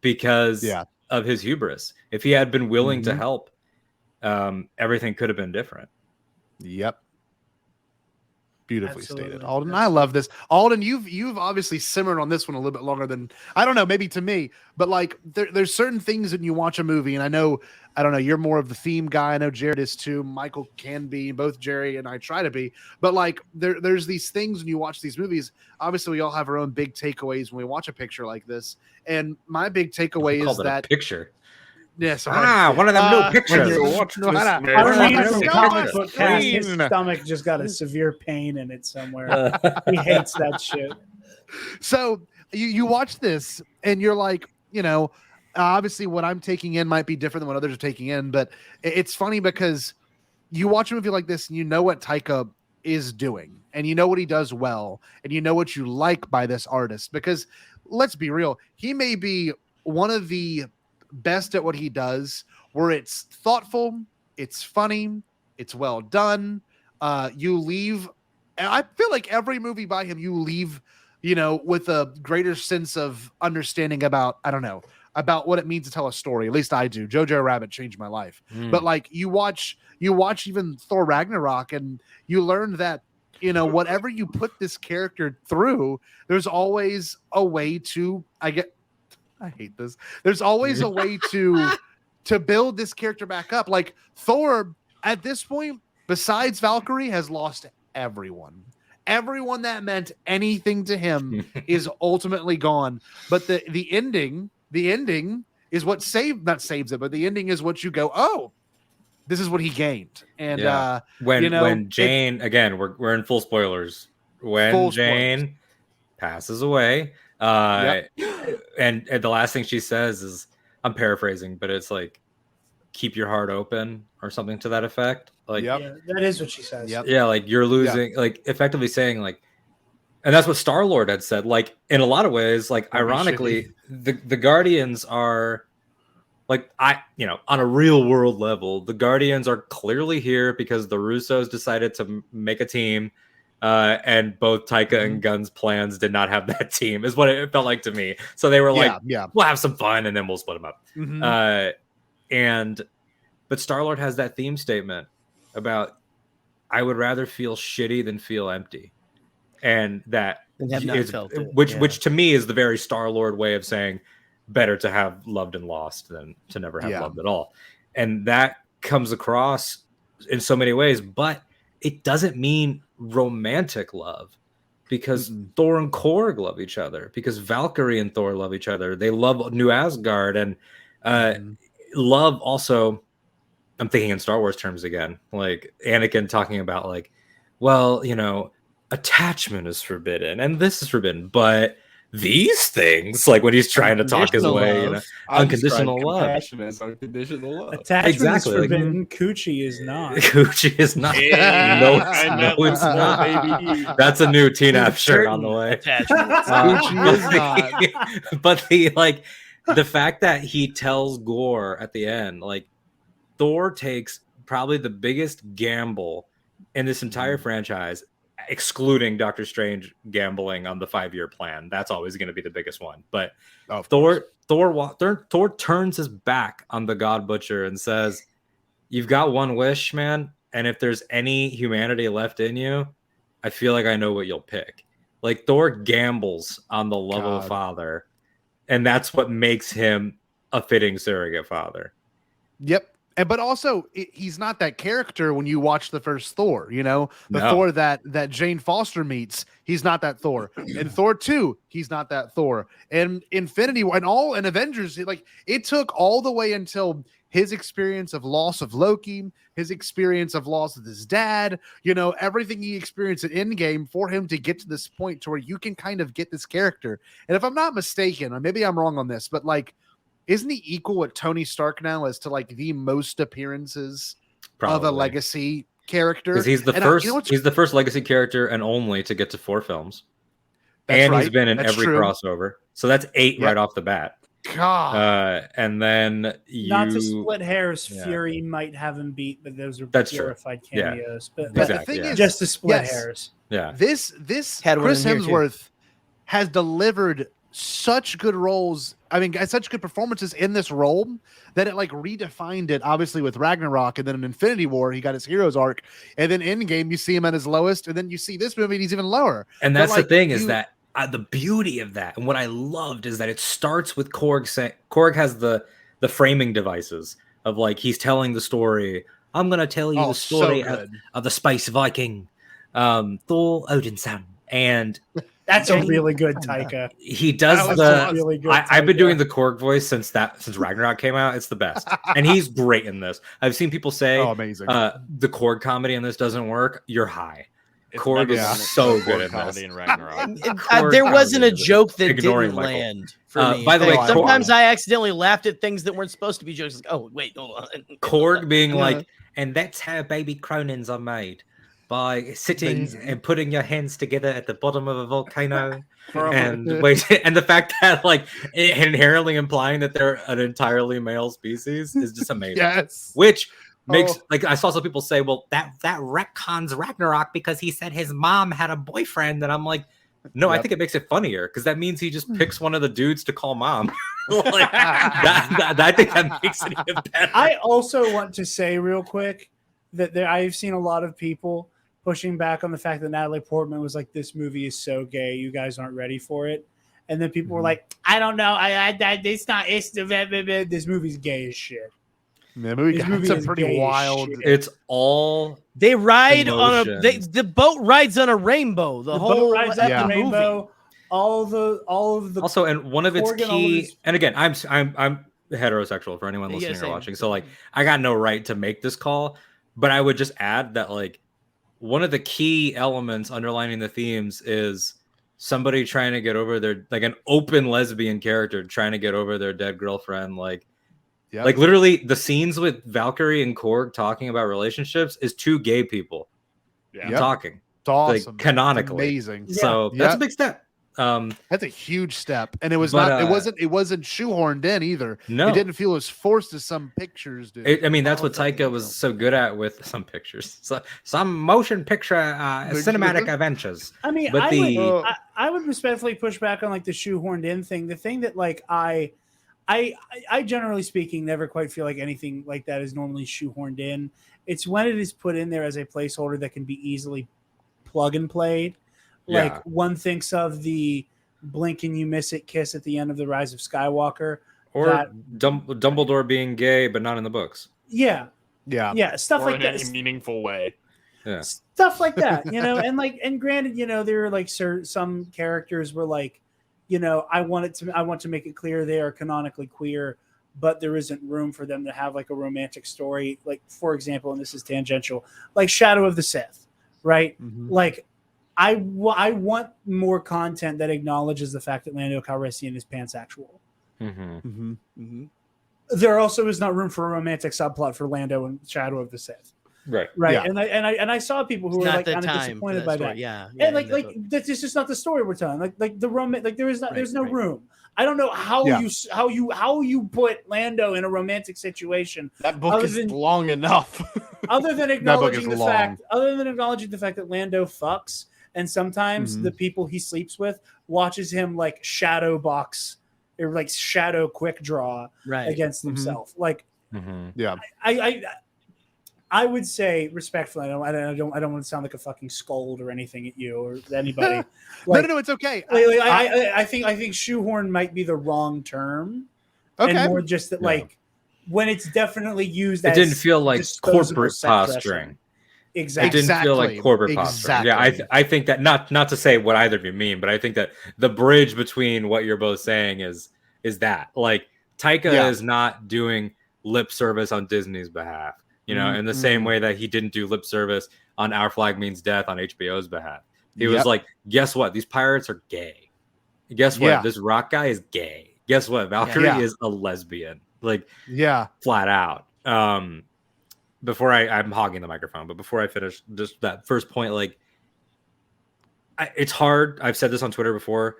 Because of his hubris. If he had been willing to help, everything could have been different. Yep. Beautifully stated, Alden. I love this. Alden, you've obviously simmered on this one a little bit longer than, I don't know, maybe to me, but like there's certain things when you watch a movie, and I don't know, you're more of the theme guy. I know Jarod is too. Michael can be. Both Gerry and I try to be. But like there's these things when you watch these movies. Obviously, we all have our own big takeaways when we watch a picture like this. And my big takeaway is that a picture. Yes. One of them new pictures. His stomach just got a severe pain in it somewhere. He hates that shit. So you watch this and you're like, you know, obviously what I'm taking in might be different than what others are taking in, but it's funny because you watch a movie like this and you know what Taika is doing and you know what he does well and you know what you like by this artist, because let's be real, he may be one of the best at what he does, where it's thoughtful, it's funny, it's well done. You leave, and I feel like every movie by him, you leave, you know, with a greater sense of understanding about, I don't know, about what it means to tell a story. At least I do. Jojo Rabbit changed my life. But like you watch even Thor Ragnarok, and you learn that whatever you put this character through, there's always a way to. I hate this. There's always a way to build this character back up. Like Thor, at this point, besides Valkyrie, has lost everyone. Everyone that meant anything to him is ultimately gone. But the ending is what not saves it, but the ending is what you go, oh, this is what he gained. And when Jane, again, we're in full spoilers. When Jane passes away, and the last thing she says is, I'm paraphrasing, but it's like, keep your heart open or something to that effect. Like, yeah, that is what she says. Yeah, like you're losing, like effectively saying like, and that's what Star-Lord had said. Like in a lot of ways, like ironically, the Guardians are like, on a real world level, the Guardians are clearly here because the Russos decided to make a team. And both Taika and Gunn's plans did not have that team, is what it felt like to me. So they were like, we'll have some fun and then we'll split them up. But Star-Lord has that theme statement about, I would rather feel shitty than feel empty. And that is, which to me is the very Star-Lord way of saying better to have loved and lost than to never have loved at all. And that comes across in so many ways, but it doesn't mean romantic love, because Thor and Korg love each other, because Valkyrie and Thor love each other. They love New Asgard, and love also, I'm thinking in Star Wars terms again, like Anakin talking about like, well, attachment is forbidden and this is forbidden, but these things, like when he's trying to talk his way, unconditional love. Unconditional love. Attachment is forbidden. Coochie is not. Coochie is not. No, it's not. That's a new TNAP shirt on the way. Coochie is not. But the fact that he tells Gore at the end, like Thor takes probably the biggest gamble in this entire franchise, excluding Doctor Strange gambling on the 5-year plan. That's always going to be the biggest one. But Thor turns his back on the God Butcher and says, you've got one wish, man, and if there's any humanity left in you, I feel like I know what you'll pick. Like Thor gambles on the love of a father, and that's what makes him a fitting surrogate father. Yep. But also, he's not that character when you watch the first Thor, Thor that Jane Foster meets, he's not that Thor. In Thor 2, he's not that Thor. And Infinity War and Avengers, it took all the way until his experience of loss of Loki, his experience of loss of his dad, everything he experienced at Endgame for him to get to this point to where you can kind of get this character. And if I'm not mistaken, or maybe I'm wrong on this, but isn't he equal with Tony Stark now as to the most appearances of a legacy character? Because he's the first. He's the first legacy character and only to get to 4 films. He's been in every crossover, so that's 8 right off the bat. God. And then not to split hairs, Fury might have him beat, but those are glorified cameos. Yeah. But the thing is, just to split hairs. Yeah. This Chris Hemsworth has delivered such good roles. I mean, such good performances in this role that it redefined it, obviously with Ragnarok, and then in Infinity War, he got his hero's arc, and then Endgame, you see him at his lowest, and then you see this movie, and he's even lower. And that's the thing is that the beauty of that, and what I loved is that it starts with Korg saying, Korg has the framing devices of he's telling the story. I'm going to tell you the story of the Space Viking, Thor Odinson, and that's a really good Taika. He does really good. I've been doing the Korg voice since Ragnarok came out. It's the best, and he's great in this. I've seen people say, amazing. The Korg comedy in this doesn't work. You're high. Korg is so good in this. In Ragnarok. There wasn't a joke that didn't land for me. By the way, sometimes I accidentally laughed at things that weren't supposed to be jokes. Oh wait, hold on. Korg being and that's how baby Cronins are made. By sitting and putting your hands together at the bottom of a volcano, and the fact that inherently implying that they're an entirely male species is just amazing. Yes, which makes I saw some people say, well, that retcons Ragnarok because he said his mom had a boyfriend, and I'm like, no, I think it makes it funnier because that means he just picks one of the dudes to call mom. I think that makes it even better. I also want to say real quick that I've seen a lot of people pushing back on the fact that Natalie Portman was like, "This movie is so gay, you guys aren't ready for it." And then people were like, "I don't know, it's not. This movie's gay as shit." The movie it's a pretty wild. It's all they ride emotions. On the boat rides on a rainbow. The whole boat rides on the rainbow. Movie. All of the also, and one of its key. And again, I'm heterosexual for anyone listening or watching, so like I got no right to make this call, but I would just add that like one of the key elements underlining the themes is somebody trying to get over their like an open lesbian character trying to get over their dead girlfriend. Like literally the scenes with Valkyrie and Korg talking about relationships is two gay people talking. It's awesome. Like, canonically. It's amazing. So that's a big step. That's a huge step, and it wasn't shoehorned in either. No, it didn't feel as forced as some pictures do. I mean, that's what Taika was so good at with some pictures, some motion picture cinematic adventures. I mean, but I would respectfully push back on like the shoehorned in thing. The thing that like I generally speaking never quite feel like anything like that is normally shoehorned in. It's when it is put in there as a placeholder that can be easily plug and played. Like one thinks of the blink and you miss it kiss at the end of The Rise of Skywalker. Or Dumbledore being gay, but not in the books. Yeah. Stuff or like that. In any meaningful way. Yeah. Stuff like that, and granted, there are like some characters were like, I want to make it clear they are canonically queer, but there isn't room for them to have like a romantic story. Like, for example, and this is tangential, like Shadow of the Sith, right? Like, I want more content that acknowledges the fact that Lando Calrissian is pansexual. There also is not room for a romantic subplot for Lando and Shadow of the Sith. Right. Yeah. And I saw people who were like kind of disappointed by that. Yeah. And like that's just not the story we're telling. Like the romantic, like there's no room. I don't know how you put Lando in a romantic situation. That book is long enough. Other than acknowledging the fact that Lando fucks. And sometimes the people he sleeps with watches him like shadow box or like shadow quick draw against himself. Like, I would say respectfully, I don't want to sound like a fucking scold or anything at you or anybody. Like, no, it's okay. I think shoehorn might be the wrong term. Okay, and more just that like when it's definitely used. It didn't feel like corporate posturing. Exactly. It didn't feel like corporate posturing. Yeah, I think that not to say what either of you mean, but I think that the bridge between what you're both saying is that like Taika is not doing lip service on Disney's behalf, in the same way that he didn't do lip service on Our Flag Means Death on HBO's behalf. He was like, guess what? These pirates are gay. Guess what? This rock guy is gay. Guess what? Valkyrie is a lesbian. Like, flat out. Before I'm hogging the microphone, but before I finish just that first point, like it's hard. I've said this on Twitter before.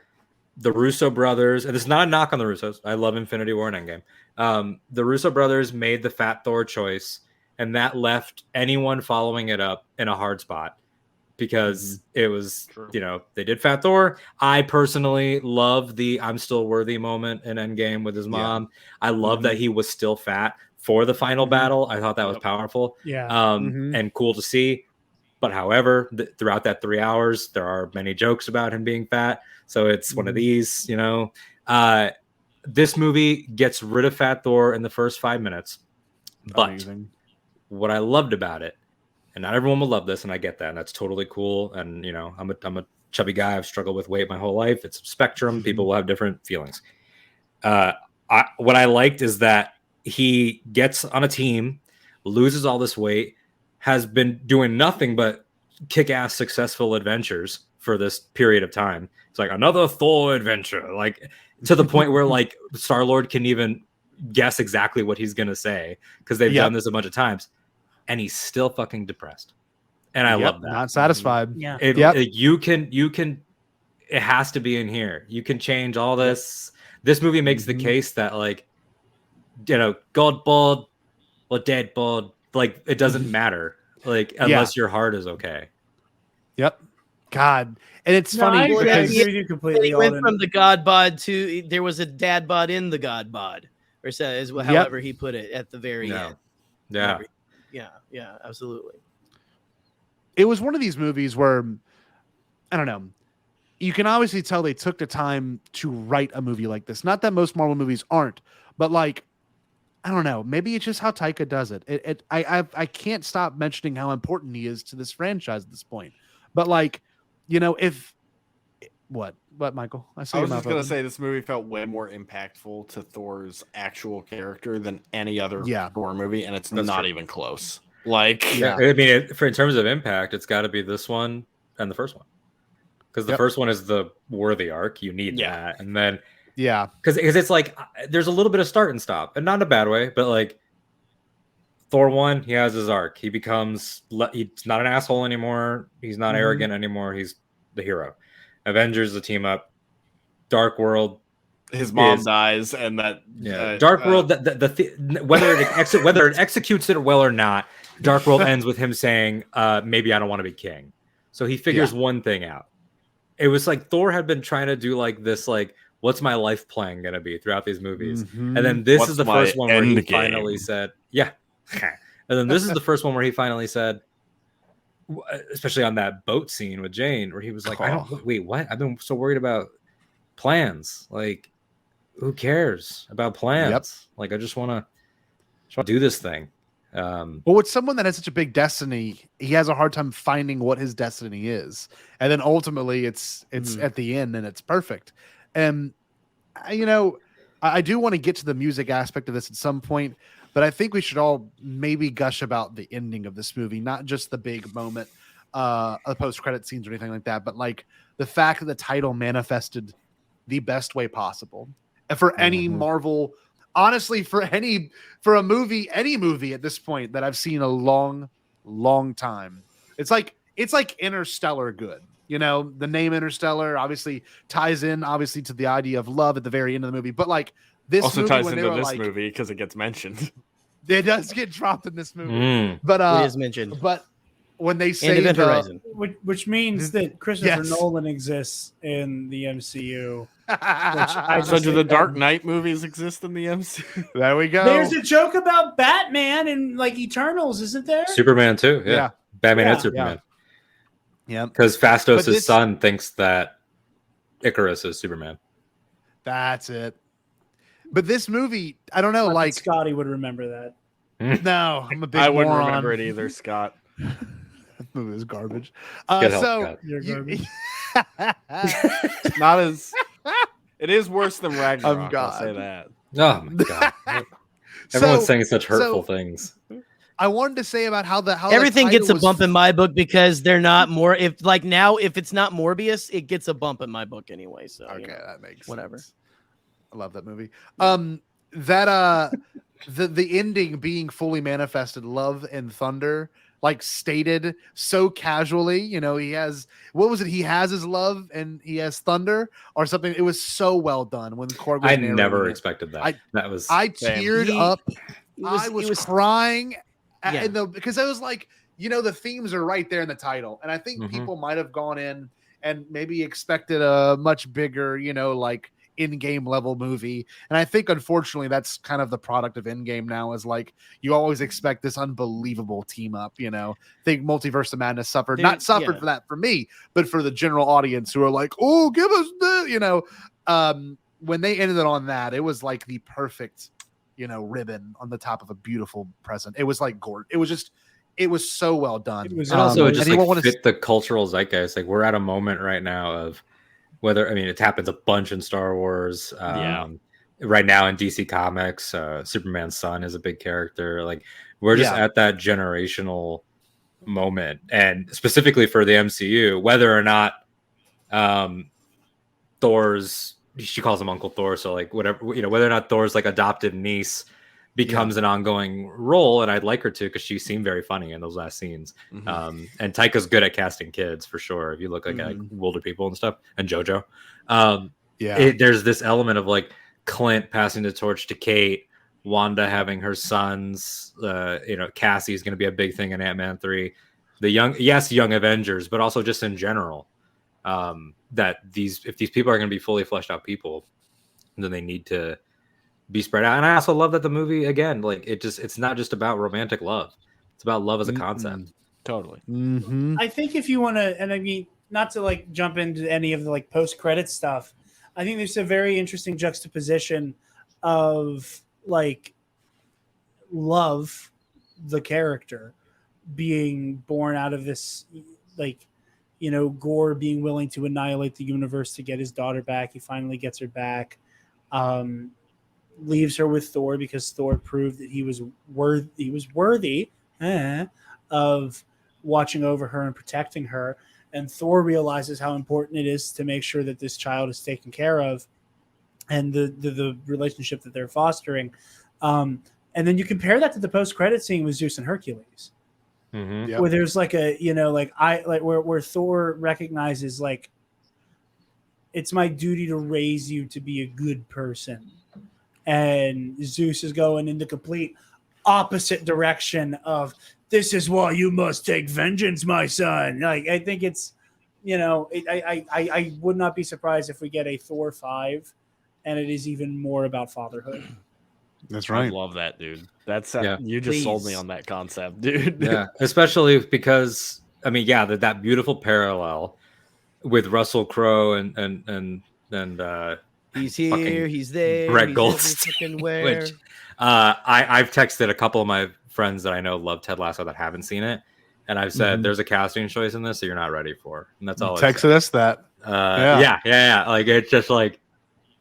The Russo brothers, and this is not a knock on the Russos. I love Infinity War and Endgame. The Russo brothers made the Fat Thor choice, and that left anyone following it up in a hard spot because it was, they did Fat Thor. I personally love the I'm still worthy moment in Endgame with his mom. I love that he was still fat for the final battle. I thought that was powerful and cool to see. But however, throughout that 3 hours, there are many jokes about him being fat. So it's one of these, this movie gets rid of Fat Thor in the first 5 minutes. But what I loved about it, and not everyone will love this, and I get that, and that's totally cool. And, I'm a chubby guy. I've struggled with weight my whole life. It's a spectrum. People will have different feelings. What I liked is that he gets on a team, loses all this weight, has been doing nothing but kick-ass successful adventures for this period of time. It's like another Thor adventure, like to the point where like Star-Lord can even guess exactly what he's going to say because they've done this a bunch of times, and he's still fucking depressed. And I love that. Not satisfied. Yeah. You can, it has to be in here. You can change all this. This movie makes the case that like, God bod or dead bod, like it doesn't matter, like unless your heart is okay. Yep. God, and it's funny because you completely he went from the God bod to there was a dad bod in the God bod, or says however he put it at the very end. Yeah, yeah, absolutely. it was one of these movies where, I don't know, you can obviously tell they took the time to write a movie like this. Not that most Marvel movies aren't, but like, I don't know, maybe it's just how Taika does it. I can't stop mentioning how important he is to this franchise at this point. But like, you know, if what Michael? I was just gonna say this movie felt way more impactful to Thor's actual character than any other Thor movie, and it's not even close. Like, I mean, in terms of impact, it's got to be this one and the first one, because the first one is the worthy arc. You need that, and then because it's like there's a little bit of start and stop, and not in a bad way, but like Thor 1, he has his arc. He becomes he's not an asshole anymore. He's not arrogant anymore. He's the hero. Avengers, the team up. Dark World, his mom dies, and that Dark World. Whether it executes it well or not, Dark World ends with him saying, "Maybe I don't want to be king." So he figures one thing out. It was like Thor had been trying to do like this, like, what's my life plan gonna be throughout these movies, and then this is the first one where he finally said, and then this is the first one where he finally said, especially on that boat scene with Jane, where he was like, wait, what? I've been so worried about plans. Like, who cares about plans? Like, I just want to do this thing. Well, with someone that has such a big destiny, he has a hard time finding what his destiny is, and then ultimately it's at the end and it's perfect. And you know, I do want to get to the music aspect of this at some point, but I think we should all maybe gush about the ending of this movie, not just the big moment, the post-credit scenes or anything like that, but like the fact that the title manifested the best way possible. And for any Marvel, honestly, for any movie at this point that I've seen a long time, it's like Interstellar good. You know, the name Interstellar obviously ties in to the idea of love at the very end of the movie, but like this also movie, ties into this movie because it gets mentioned. It does get dropped in this movie, but it is mentioned. But when they say Event Horizon, which means that Christopher Nolan exists in the MCU. So do the Dark Knight movies exist in the MCU? There we go. There's a joke about Batman and like Eternals, isn't there? Superman too. Yeah. Batman and Superman. Yeah, because Fastos' son thinks that Icarus is Superman. That's it. But this movie, I don't know, like Scotty would remember that. No, I'm a big I wouldn't moron. remember it either, Scott. That movie is garbage. You're garbage. Not as it is worse than Ragnarok. I'll say that. Oh my god! Everyone's saying such hurtful things. I wanted to say about how everything gets a bump in my book because they're not more. If it's not Morbius, it gets a bump in my book anyway. So okay, that makes whatever. Sense. I love that movie. The ending being fully manifested, love and thunder, like stated so casually. You know, he has he has his love and he has thunder or something. It was so well done when Korg was I never expected that. I teared up. I was crying because I was like, you know, the themes are right there in the title, and I think people might have gone in and maybe expected a much bigger, you know, like in-game level movie. And I think unfortunately that's kind of the product of in-game now, is like you always expect this unbelievable team up, you know. I think Multiverse of Madness suffered for that for me, but for the general audience who are like, oh, give us the, you know, when they ended it on that, it was like the perfect, you know, ribbon on the top of a beautiful present. It was like it was so well done. It also just fit the cultural zeitgeist. Like, we're at a moment right now of it happens a bunch in Star Wars. Right now in DC Comics, Superman's son is a big character. Like, we're just at that generational moment, and specifically for the MCU, whether or not Thor's, she calls him Uncle Thor, so like whatever, you know, whether or not Thor's like adopted niece becomes an ongoing role, and I'd like her to, because she seemed very funny in those last scenes. And Taika's good at casting kids for sure. If you look like older people and stuff, and JoJo, there's this element of like Clint passing the torch to Kate, Wanda having her sons. You know, Cassie's going to be a big thing in Ant-Man 3. The young Avengers, but also just in general, that if these people are going to be fully fleshed out people, then they need to be spread out. And I also love that the movie, again, like it's not just about romantic love. It's about love as a concept. Totally. I think if you want to, and I mean, not to like jump into any of the like post-credit stuff, I think there's a very interesting juxtaposition of like Love, the character, being born out of this, like, you know, Gore being willing to annihilate the universe to get his daughter back. He finally gets her back. Leaves her with Thor because Thor proved that he was worthy of watching over her and protecting her. And Thor realizes how important it is to make sure that this child is taken care of, and the relationship that they're fostering. And then you compare that to the post-credit scene with Zeus and Hercules, where there's like a, you know, like where Thor recognizes like, it's my duty to raise you to be a good person. And Zeus is going in the complete opposite direction of, this is why you must take vengeance, my son. Like, I think it's, you know, I would not be surprised if we get a Thor 5 and it is even more about fatherhood. That's right. I love that, dude. That's you just sold me on that concept, dude. Yeah, especially because, I mean, yeah, that beautiful parallel with Russell Crowe and he's here, he's there, Brett Goldstein. Which I've texted a couple of my friends that I know love Ted Lasso that haven't seen it, and I've said there's a casting choice in this that you're not ready for, and that's all. Texted us that. Yeah. Like, it's just like,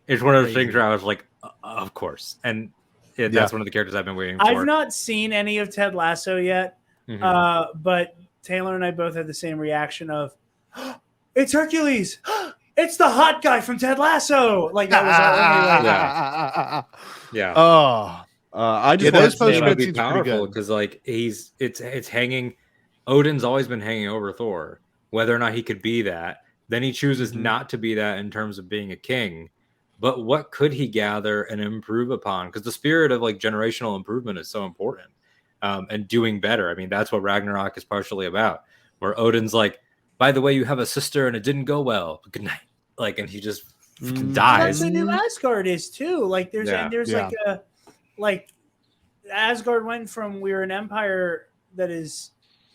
it's one of those things where I was like, of course, and that's one of the characters I've been waiting for. I've not seen any of Ted Lasso yet, but Taylor and I both had the same reaction of, it's Hercules. It's the hot guy from Ted Lasso. Like, that was our only yeah. I just those post-credit scenes are powerful because, like, it's hanging. Odin's always been hanging over Thor, whether or not he could be that. Then he chooses not to be that in terms of being a king. But what could he gather and improve upon? Because the spirit of like generational improvement is so important, and doing better. I mean, that's what Ragnarok is partially about. Where Odin's like, by the way, you have a sister and it didn't go well. Good night. Like, and he just dies. That's what New Asgard is too. Like, like Asgard went from, we're an empire that is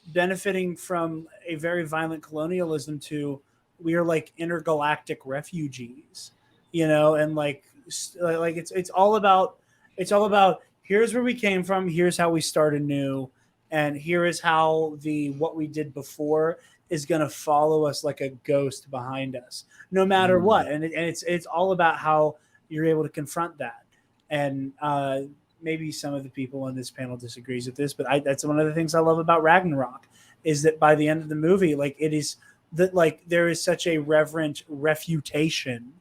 benefiting from a very violent colonialism to, we are like intergalactic refugees, you know, and like it's all about here's where we came from, here's how we start anew, and here is how what we did before is going to follow us like a ghost behind us, no matter what. And it's all about how you're able to confront that. And maybe some of the people on this panel disagrees with this, but that's one of the things I love about Ragnarok, is that by the end of the movie, like, it is that, like, there is such a reverent refutation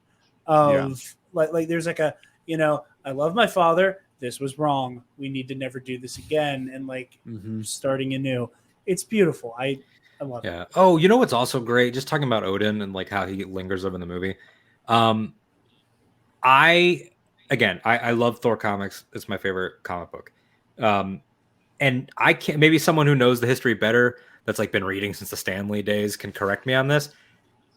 of like there's like a, you know, I love my father, this was wrong, we need to never do this again, and like starting anew. It's beautiful. I love it. Yeah. Oh, you know what's also great? Just talking about Odin and like how he lingers over in the movie. I love Thor comics. It's my favorite comic book. And I can't, maybe someone who knows the history better, that's like been reading since the Stan Lee days, can correct me on this.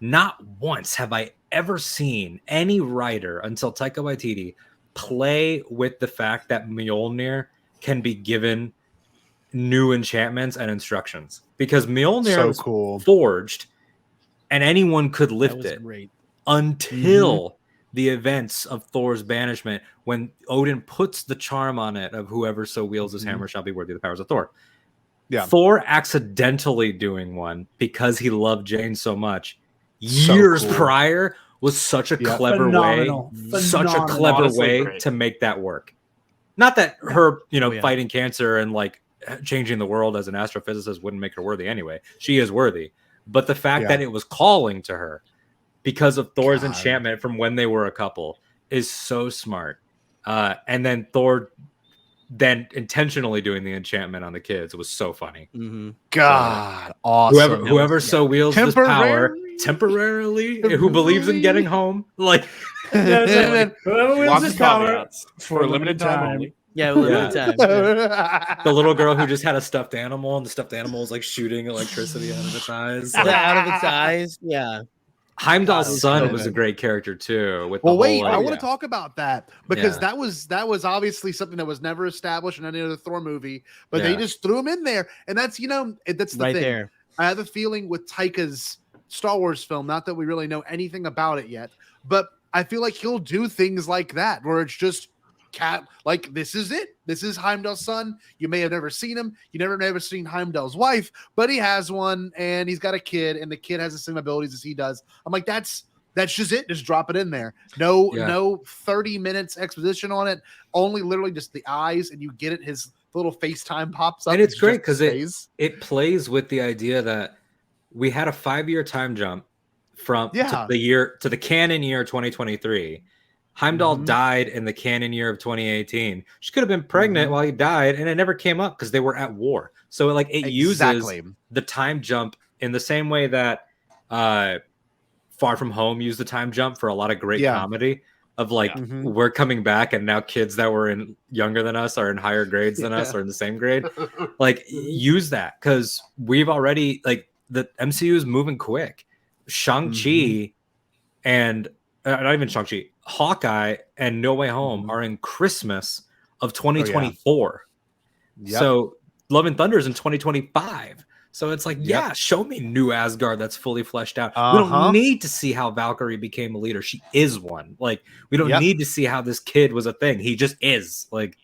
Not once have I ever seen any writer until Taika Waititi play with the fact that Mjolnir can be given new enchantments and instructions, because Mjolnir was forged and anyone could lift it until the events of Thor's banishment, when Odin puts the charm on it of whoever so wields his hammer shall be worthy of the powers of Thor. Yeah. Thor accidentally doing one because he loved Jane so much years prior was such a clever way to make that work. Not that her, fighting cancer and like changing the world as an astrophysicist wouldn't make her worthy anyway. She is worthy. But the fact that it was calling to her because of Thor's enchantment from when they were a couple is so smart. And then Thor then intentionally doing the enchantment on the kids was so funny. God, awesome. Whoever so wields this power temporarily, who believes in getting home, like whoever wields this power for a limited time only. Yeah, limited time. The little girl who just had a stuffed animal, and the stuffed animal was like shooting electricity out of its eyes. Out of its eyes. Yeah. Heimdall's son was a great character too. With I want to talk about that because that was obviously something that was never established in any other Thor movie, but they just threw him in there, and that's that's the right thing. There. I have a feeling with Taika's Star Wars film, not that we really know anything about it yet, but I feel like he'll do things like that where it's just like this is it. This is Heimdall's son. You may have never seen him. You never seen Heimdall's wife, but he has one and he's got a kid, and the kid has the same abilities as he does. I'm like, that's just it. Just drop it in there. No 30 minutes exposition on it. Only literally just the eyes, and you get it. His little FaceTime pops up, and it's great because it plays with the idea that we had a 5-year time jump from to the canon year 2023. Heimdall died in the canon year of 2018. She could have been pregnant while he died, and it never came up because they were at war. So it uses the time jump in the same way that Far From Home used the time jump for a lot of great comedy of we're coming back, and now kids that were younger than us are in higher grades than us or in the same grade. Use that because we've already the MCU is moving quick. Shang-Chi and not even Shang-Chi, Hawkeye and No Way Home are in Christmas of 2024. So Love and Thunder is in 2025. So it's show me New Asgard that's fully fleshed out. We don't need to see how Valkyrie became a leader. She is one. We don't need to see how this kid was a thing. He just is. God, it's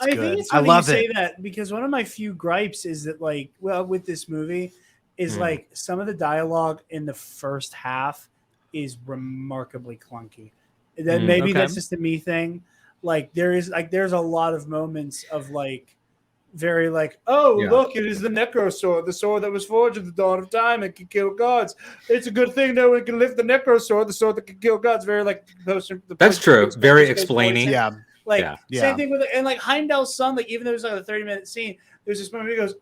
I good. think it's funny you say that because one of my few gripes is that with this movie is some of the dialogue in the first half is remarkably clunky. That maybe that's just a me thing. There's a lot of moments of very look, it is the Necro sword, the sword that was forged at the dawn of time and can kill gods. It's a good thing no one can lift the Necro sword, the sword that can kill gods. Very that's true. Very explaining. Same thing with Heimdall's son. Even though there's a 30-minute scene, there's this moment he goes,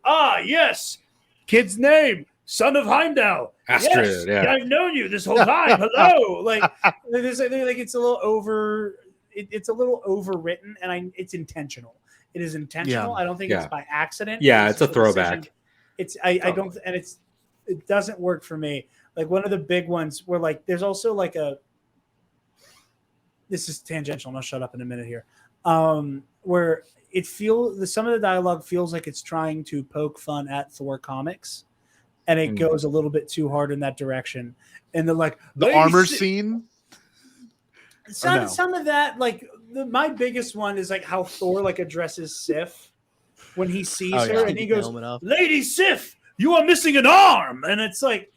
yes, kid's name, son of Heimdall. Astrid, yes, I've known you this whole time. Hello. It's a little over. It's a little overwritten, and it's intentional. It is intentional. I don't think it's by accident. It's a throwback. I don't, and it doesn't work for me. One of the big ones where there's also this is tangential, and I'll shut up in a minute here. Where some of the dialogue feels like it's trying to poke fun at Thor comics, and it goes a little bit too hard in that direction. And the armor scene. Some of that, my biggest one is how Thor addresses Sif when he sees her, and he goes, "Lady Sif, you are missing an arm," and it's okay,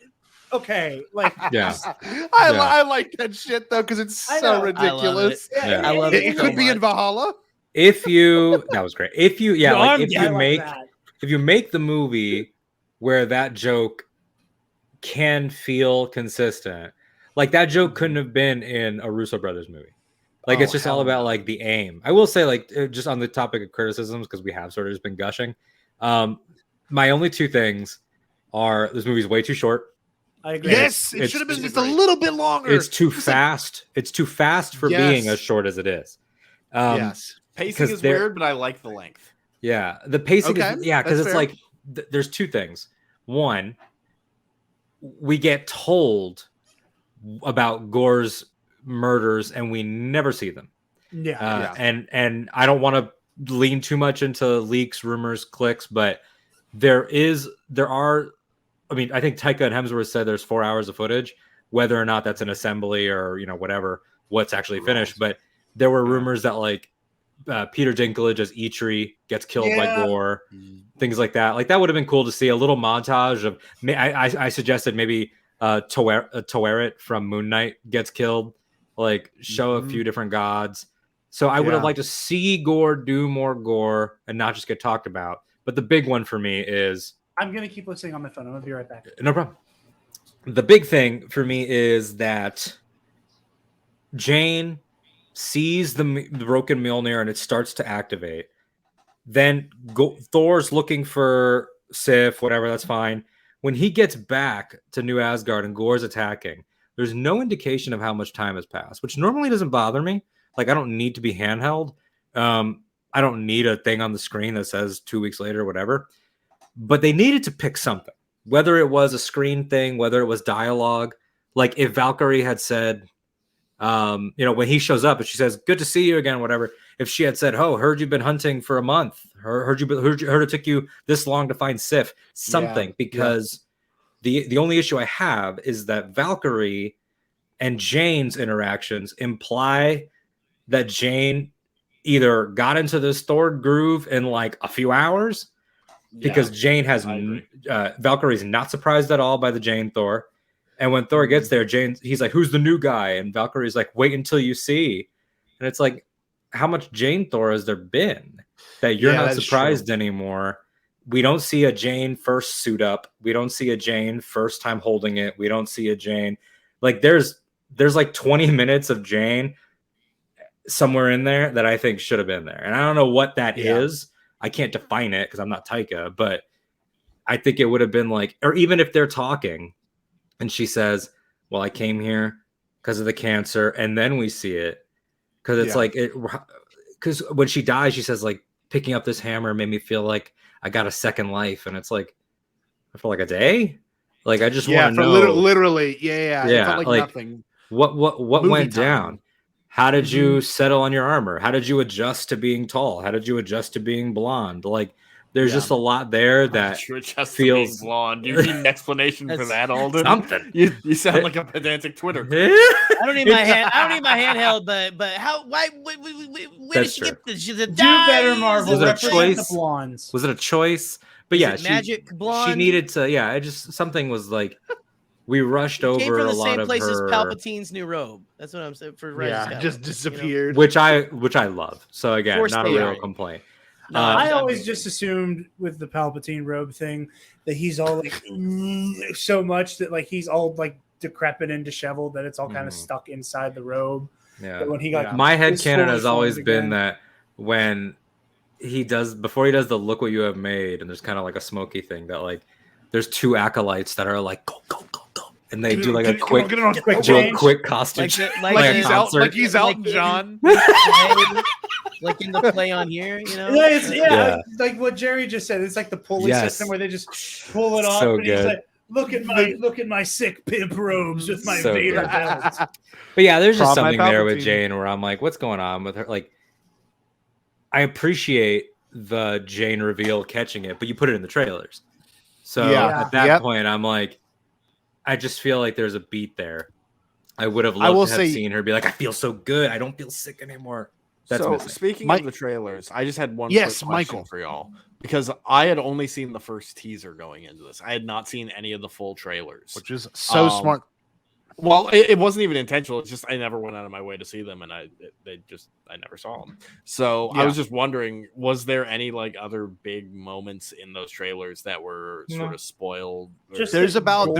I like that shit though because it's so ridiculous. I love it. It could be in Valhalla. That was great. If you make the movie where that joke can feel consistent. That joke couldn't have been in a Russo brothers movie. It's just all about the aim. I will say just on the topic of criticisms, because we have sort of just been gushing. My only two things are this movie's way too short. I agree. Yes, it should have been just a little bit longer. It's too fast. It's too fast for being as short as it is. Pacing is weird, but I like the length. Yeah, the pacing is because it's there's two things. One, we get told about Gore's murders and we never see them. And I don't want to lean too much into leaks, rumors, clicks, but I think Taika and Hemsworth said there's 4 hours of footage, whether or not that's an assembly or whatever what's actually finished. But there were rumors that Peter Dinklage as Eitri gets killed by Gore, things like that. That would have been cool to see a little montage of. I suggested maybe Towaret from Moon Knight gets killed, show a few different gods. So I would have liked to see Gore do more Gore and not just get talked about. But the big one for me is I'm gonna keep listening on my phone. I'm gonna be right back. No problem. The big thing for me is that Jane sees the broken Mjolnir and it starts to activate. Then Thor's looking for Sif, whatever, that's fine. When he gets back to New Asgard and Gore's attacking, there's no indication of how much time has passed, which normally doesn't bother me. I don't need to be handheld. I don't need a thing on the screen that says 2 weeks later, whatever. But they needed to pick something, whether it was a screen thing, whether it was dialogue. Like if Valkyrie had said, when he shows up and she says, "Good to see you again," whatever. If she had said, "Oh, heard you've been hunting for a month," heard it took you this long to find Sif, something, because the only issue I have is that Valkyrie and Jane's interactions imply that Jane either got into this Thor groove in like a few hours, because Jane has Valkyrie's not surprised at all by the Jane Thor. And when Thor gets there, he's like, "Who's the new guy?" And Valkyrie's like, "Wait until you see." And it's like, how much Jane Thor has there been that you're not surprised anymore? We don't see a Jane first suit up. We don't see a Jane first time holding it. We don't see a Jane. Like there's like 20 minutes of Jane somewhere in there that I think should have been there. And I don't know what that is. I can't define it because I'm not Taika, but I think it would have been like, or even if they're talking and she says, "Well, I came here because of the cancer," and then we see it. Because it's like, because when she dies, she says, like, "Picking up this hammer made me feel like I got a second life." And it's like, I feel like a day. Like, I just want to know. Literally. Yeah. It felt like nothing. What went down? How did you settle on your armor? How did you adjust to being tall? How did you adjust to being blonde? Like, there's just a lot there that feels blonde. Do you need an explanation for that, Alden? Something. You sound like a pedantic Twitter. I don't need my handheld, but how? Why? Where did she get this? She's a do better, Marvel. Was it a choice? The blondes. Was it a choice? But yeah, magic blonde. She needed to. Yeah, it just something was like we rushed over a lot of her. Came from the same place as Palpatine's new robe. That's what I'm saying. For just disappeared. Which I love. So again, not a real complaint. No, I always just assumed with the Palpatine robe thing that he's all like so much that like he's all like decrepit and disheveled that it's all kind of stuck inside the robe. Yeah. But when he got my headcanon has always been that when before he does the "look what you have made," and there's kind of like a smoky thing that like there's two acolytes that are like go, and they do like a quick costume, like he's Elton John. Like in the play on here, you know? Like what Gerry just said. It's like the pulley system where they just pull it off. So and he's like, look at my sick pimp robes with my Vader belt. But yeah, there's just something there with Jane where I'm like, what's going on with her? Like, I appreciate the Jane reveal catching it, but you put it in the trailers. So at that point, I'm like, I just feel like there's a beat there. I would have loved to have seen her be like, "I feel so good. I don't feel sick anymore." That's missing. Speaking of the trailers, I just had one quick question for y'all, because I had only seen the first teaser going into this. I had not seen any of the full trailers, which is so smart. Well, it wasn't even intentional. It's just I never went out of my way to see them, and I never saw them. So I was just wondering, was there any like other big moments in those trailers that were sort of spoiled? There's about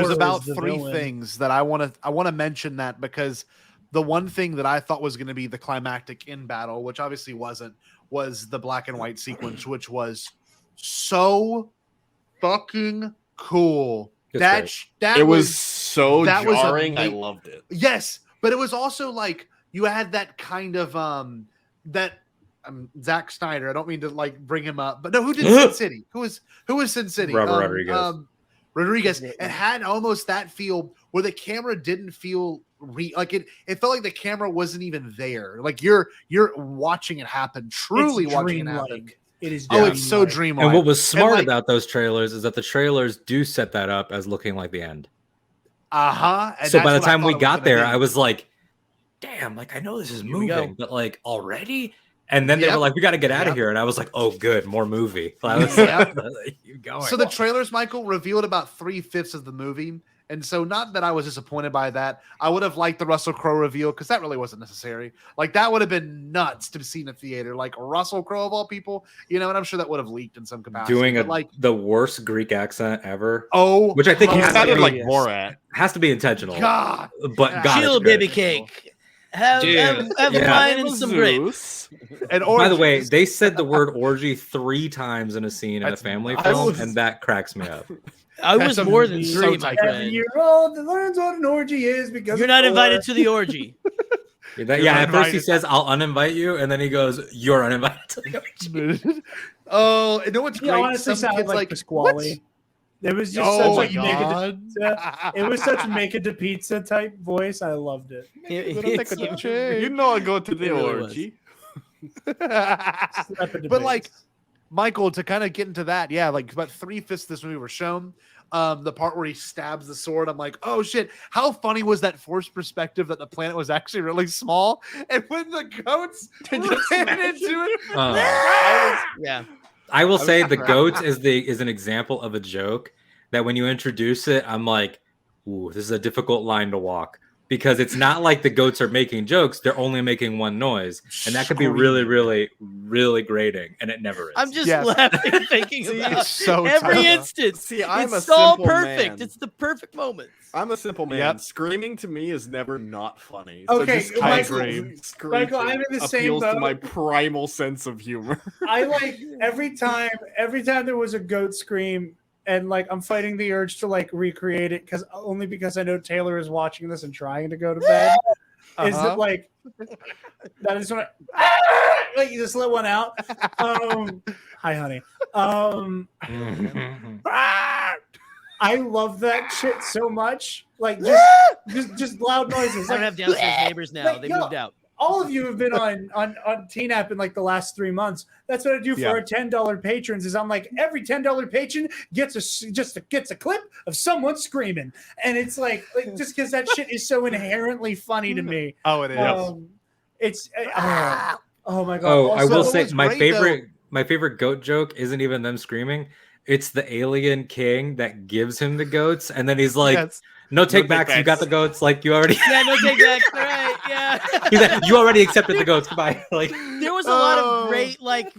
3 things that I want to mention that, because the one thing that I thought was going to be the climactic in battle, which obviously wasn't, was the black and white sequence, which was so fucking cool. That was so jarring. I loved it. Yes, but it was also like you had that kind of Zack Snyder. I don't mean to like bring him up, but no, who did Sin City? Who was Sin City? Robert Rodriguez. It had almost that feel where the camera didn't feel it felt like the camera wasn't even there. Like you're watching it happen, truly watching it happen. It is. It's so dreamlike. And what was smart about those trailers is that the trailers do set that up as looking like the end. So by the time we got there, I was like, "Damn! Like I know this is moving, but like already." And then they were like, "We got to get out of here," and I was like, "Oh, good, more movie." I was keep going. So the trailers, Michael, revealed about 3/5 of the movie. And so, not that I was disappointed by that. I would have liked the Russell Crowe reveal because that really wasn't necessary. Like, that would have been nuts to see in a theater. Like, Russell Crowe, of all people, and I'm sure that would have leaked in some capacity. Doing the worst Greek accent ever. Oh, which I think sounded like Borat. Has to be intentional. God. But God. Chill, baby cake. Have a wine and some grapes. And by the way, they said the word orgy 3 times in a scene in a family film, and that cracks me up. I was more than 3, my friend. 7-year-old that learns what an orgy is because you're not invited to the orgy. At first he says, "I'll uninvite you," and then he goes, "You're uninvited to the orgy." Oh, and what's great? Honestly, some kids like Pasquale. It was just such it was such make it to pizza type voice. I loved it. You know I go to the orgy. But like Michael, to kind of get into that, yeah, like about 3/5 of this movie were shown. The part where he stabs the sword, I'm like, oh shit, how funny was that forced perspective that the planet was actually really small, and when the goats ran into it, yeah. I will say the goats is an example of a joke that when you introduce it, I'm like, ooh, this is a difficult line to walk. Because it's not like the goats are making jokes; they're only making one noise, and that could be really, really, really grating, and it never is. I'm just laughing thinking about so every instance. See, I'm it's a all simple perfect. man. It's the perfect moment. I'm a simple man. Yep. Screaming to me is never not funny. Okay, so just Michael, I'm in the same appeals boat. to my primal sense of humor. I like every time there was a goat scream. And like I'm fighting the urge to like recreate it because I know Taylor is watching this and trying to go to bed. Is that like that is when like you just let one out? Hi, honey. I love that shit so much. Like just loud noises. I don't have downstairs neighbors now. They moved out. All of you have been on TNAP in like the last 3 months. That's what I do for our $10 patrons. Is I'm like every $10 patron gets a clip of someone screaming, and it's like just because that shit is so inherently funny to me. Oh, it is. It's oh my god. Oh, I Also, will say my favorite goat joke isn't even them screaming. It's the alien king that gives him the goats, and then he's like, "No take backs. You got the goats. Like you already." Yeah, no take backs. Right? Yeah. He's like, you already accepted the goats. Goodbye. Like there was a lot of great like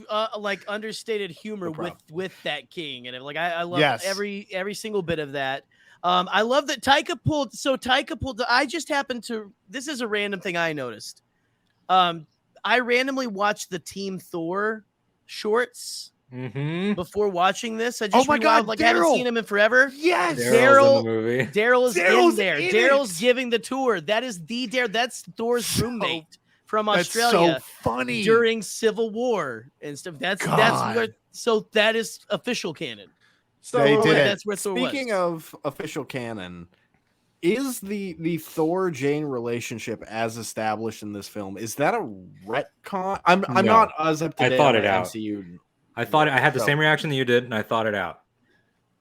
understated humor with that king, and like I love every single bit of that. I love that Taika pulled. I just happened to. This is a random thing I noticed. I randomly watched the Team Thor shorts. Before watching this, I just rewatched, like I haven't seen him in forever. Yes, Daryl is in there. Daryl's giving the tour. That is that's Thor's roommate from Australia. That's so funny during Civil War and stuff. That is official canon. So they did that's where Thor was. Speaking of official canon, is the Thor Jane relationship as established in this film? Is that a retcon? I'm not as up to date. I thought it out. MCU. I had the same reaction that you did, and I thought it out.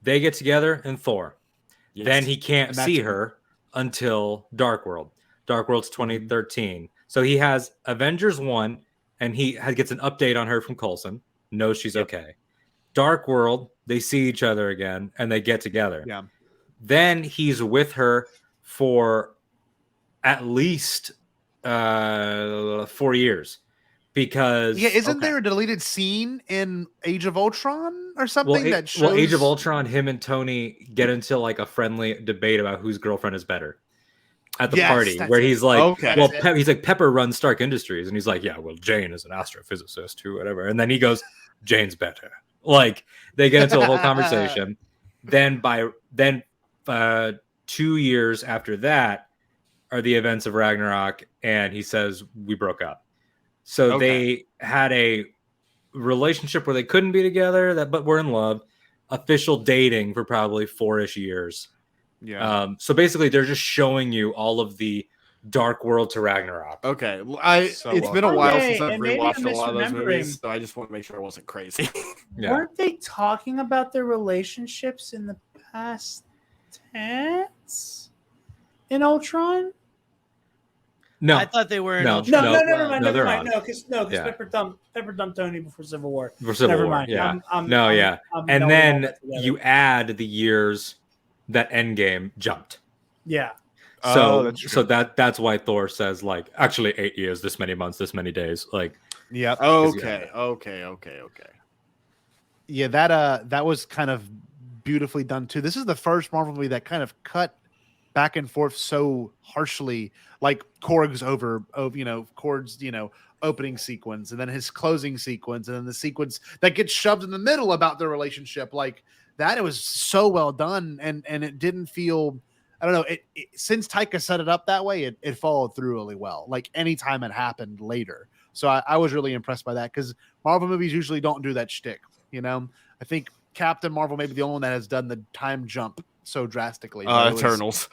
They get together in Thor. Yes. Then he can't see her until Dark World. Dark World's 2013. So he has Avengers 1, and he gets an update on her from Coulson. Knows she's okay. Dark World, they see each other again, and they get together. Yeah. Then he's with her for at least 4 years. Because isn't there a deleted scene in Age of Ultron or something that shows? Well, Age of Ultron, him and Tony get into like a friendly debate about whose girlfriend is better at the party, where he's like, he's like, Pepper runs Stark Industries, and he's like, yeah, well, Jane is an astrophysicist too, whatever, and then he goes, Jane's better. Like they get into a whole conversation. Then 2 years after that are the events of Ragnarok, and he says we broke up. So they had a relationship where they couldn't be together, but were in love. Official dating for probably 4-ish years. Yeah. So basically, they're just showing you all of the Dark World to Ragnarok. Okay. It's been a while since I've rewatched a lot of those movies, so I just want to make sure I wasn't crazy. Weren't they talking about their relationships in the past tense in Ultron? No, I thought they were. No, never mind. No, because Pepper dumped Tony before Civil War. Never mind. Yeah. And then you add the years that Endgame jumped. Yeah. So that's why Thor says like actually 8 years, this many months, this many days. Like. Yeah. Okay. Yeah, that was kind of beautifully done too. This is the first Marvel movie that kind of cut back and forth so harshly, like Korg's opening sequence, and then his closing sequence, and then the sequence that gets shoved in the middle about their relationship. Like that, it was so well done, and it didn't feel, I don't know, it since Taika set it up that way, it followed through really well. Like anytime it happened later, so I was really impressed by that, because Marvel movies usually don't do that shtick. I think Captain Marvel may be the only one that has done the time jump so drastically. Eternals.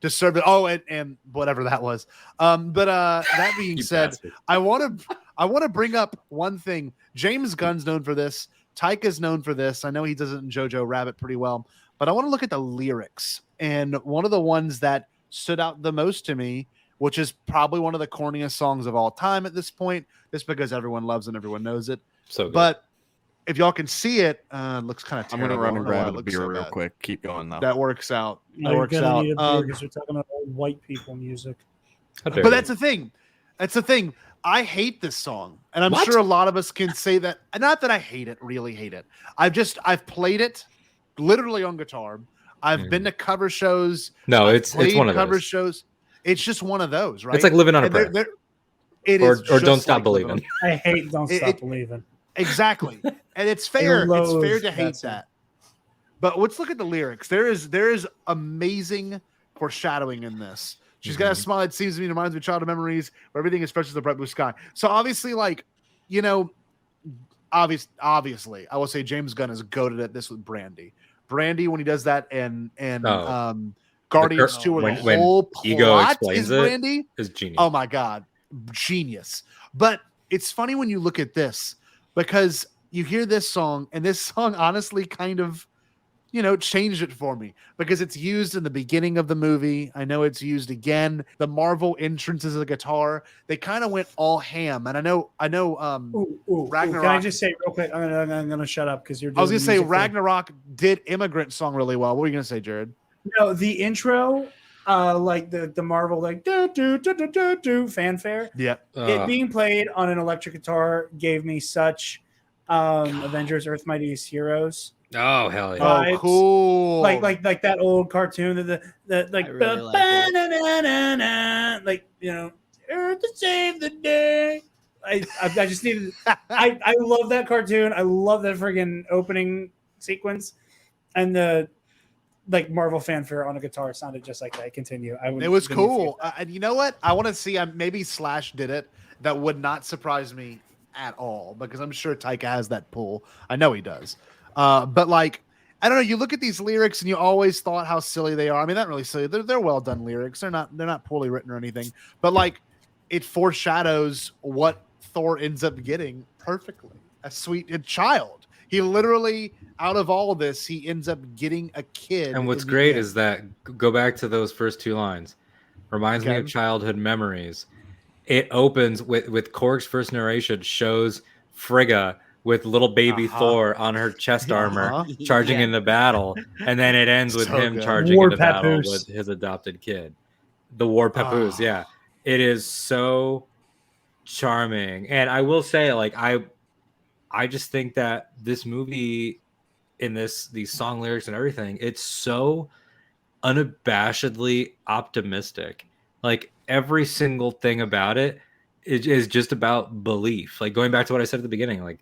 Serve it. Oh, and whatever that was. That being said, I want to bring up one thing. James Gunn's known for this. Taika's known for this. I know he does it in Jojo Rabbit pretty well, but I want to look at the lyrics. And one of the ones that stood out the most to me, which is probably one of the corniest songs of all time at this point, just because everyone loves it and everyone knows it. So good. But if y'all can see it, looks kind of terrible. I'm going to run and grab a beer real quick. Keep going, though. That works out. That works out. Because we're talking about old white people music. But that's the thing. That's the thing. I hate this song. And I'm sure a lot of us can say that. Not that I hate it, really hate it. I've played it literally on guitar. I've been to cover shows. No, it's one of cover those. shows. It's just one of those, right? It's like living on a prayer. Or Don't Stop Believing. I hate Don't Stop Believing. Exactly. And it's fair. It's fair to hate that. But let's look at the lyrics. There is amazing foreshadowing in this. She's got a smile that seems to me reminds me of childhood memories where everything is fresh as the bright blue sky. So obviously, obviously, I will say James Gunn is goated at this with Brandy. Brandy, when he does that and Guardians 2, where the whole plot is Brandy, is genius. Oh my God. Genius. But it's funny when you look at this, because you hear this song, and this song honestly kind of, changed it for me, because it's used in the beginning of the movie. I know it's used again. The Marvel entrance as a guitar, they kind of went all ham. And I know. Ragnarok. Can I just say real quick? I'm gonna shut up because you're. I was gonna say Ragnarok did Immigrant Song really well. What were you gonna say, Jarod? No, the intro. Like the Marvel do fanfare. Yeah. It being played on an electric guitar gave me such Avengers Earth Mightiest Heroes. Oh hell yeah! Oh cool! Like that old cartoon that like Earth to save the day. I just needed. I love that cartoon. I love that friggin' opening sequence, and the Marvel fanfare on a guitar sounded just like that. Continue. It was cool. And you know what? I want to see. Maybe Slash did it. That would not surprise me at all, because I'm sure Taika has that pull. I know he does. But I don't know. You look at these lyrics and you always thought how silly they are. I mean, not really silly. They're well done lyrics. They're not poorly written or anything. But it foreshadows what Thor ends up getting perfectly. A sweet child. He literally, out of all of this, he ends up getting a kid. And what's great is that, go back to those first two lines. Reminds me of childhood memories. It opens with Korg's first narration, shows Frigga with little baby Thor on her chest armor charging in the battle. And then it ends with him charging into battle with his adopted kid. The War Papoose, yeah. It is so charming. And I will say, I just think that this movie, in these song lyrics and everything, it's so unabashedly optimistic. Every single thing about it is just about belief. Going back to what I said at the beginning,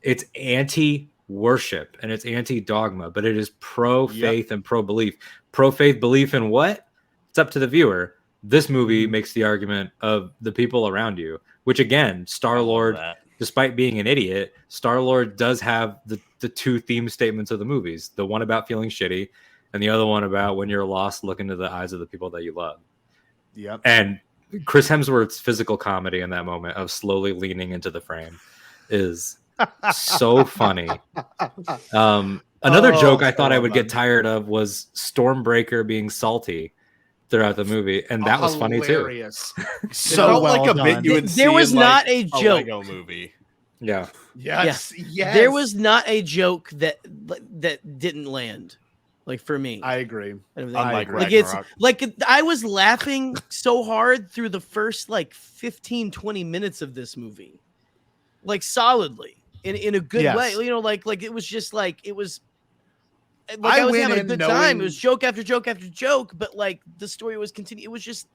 it's anti-worship and it's anti-dogma, but it is pro-faith and pro-belief. Pro-faith belief in what? It's up to the viewer. This movie makes the argument of the people around you, which again, Star-Lord, despite being an idiot, Star-Lord does have the two theme statements of the movies. The one about feeling shitty and the other one about when you're lost, look into the eyes of the people that you love. Yep. And Chris Hemsworth's physical comedy in that moment of slowly leaning into the frame is so funny. Another joke I thought I would get tired of was Stormbreaker being salty throughout the movie, and that was funny too. So well done. Bit you would there was not a joke. Lego movie. Yeah. Yes. There was not a joke that didn't land. For me, I agree. Unlike I was laughing so hard through the first 15-20 minutes of this movie, solidly in a good way. It was just it was. I was having a good time. It was joke after joke after joke, but the story was continuing. It was just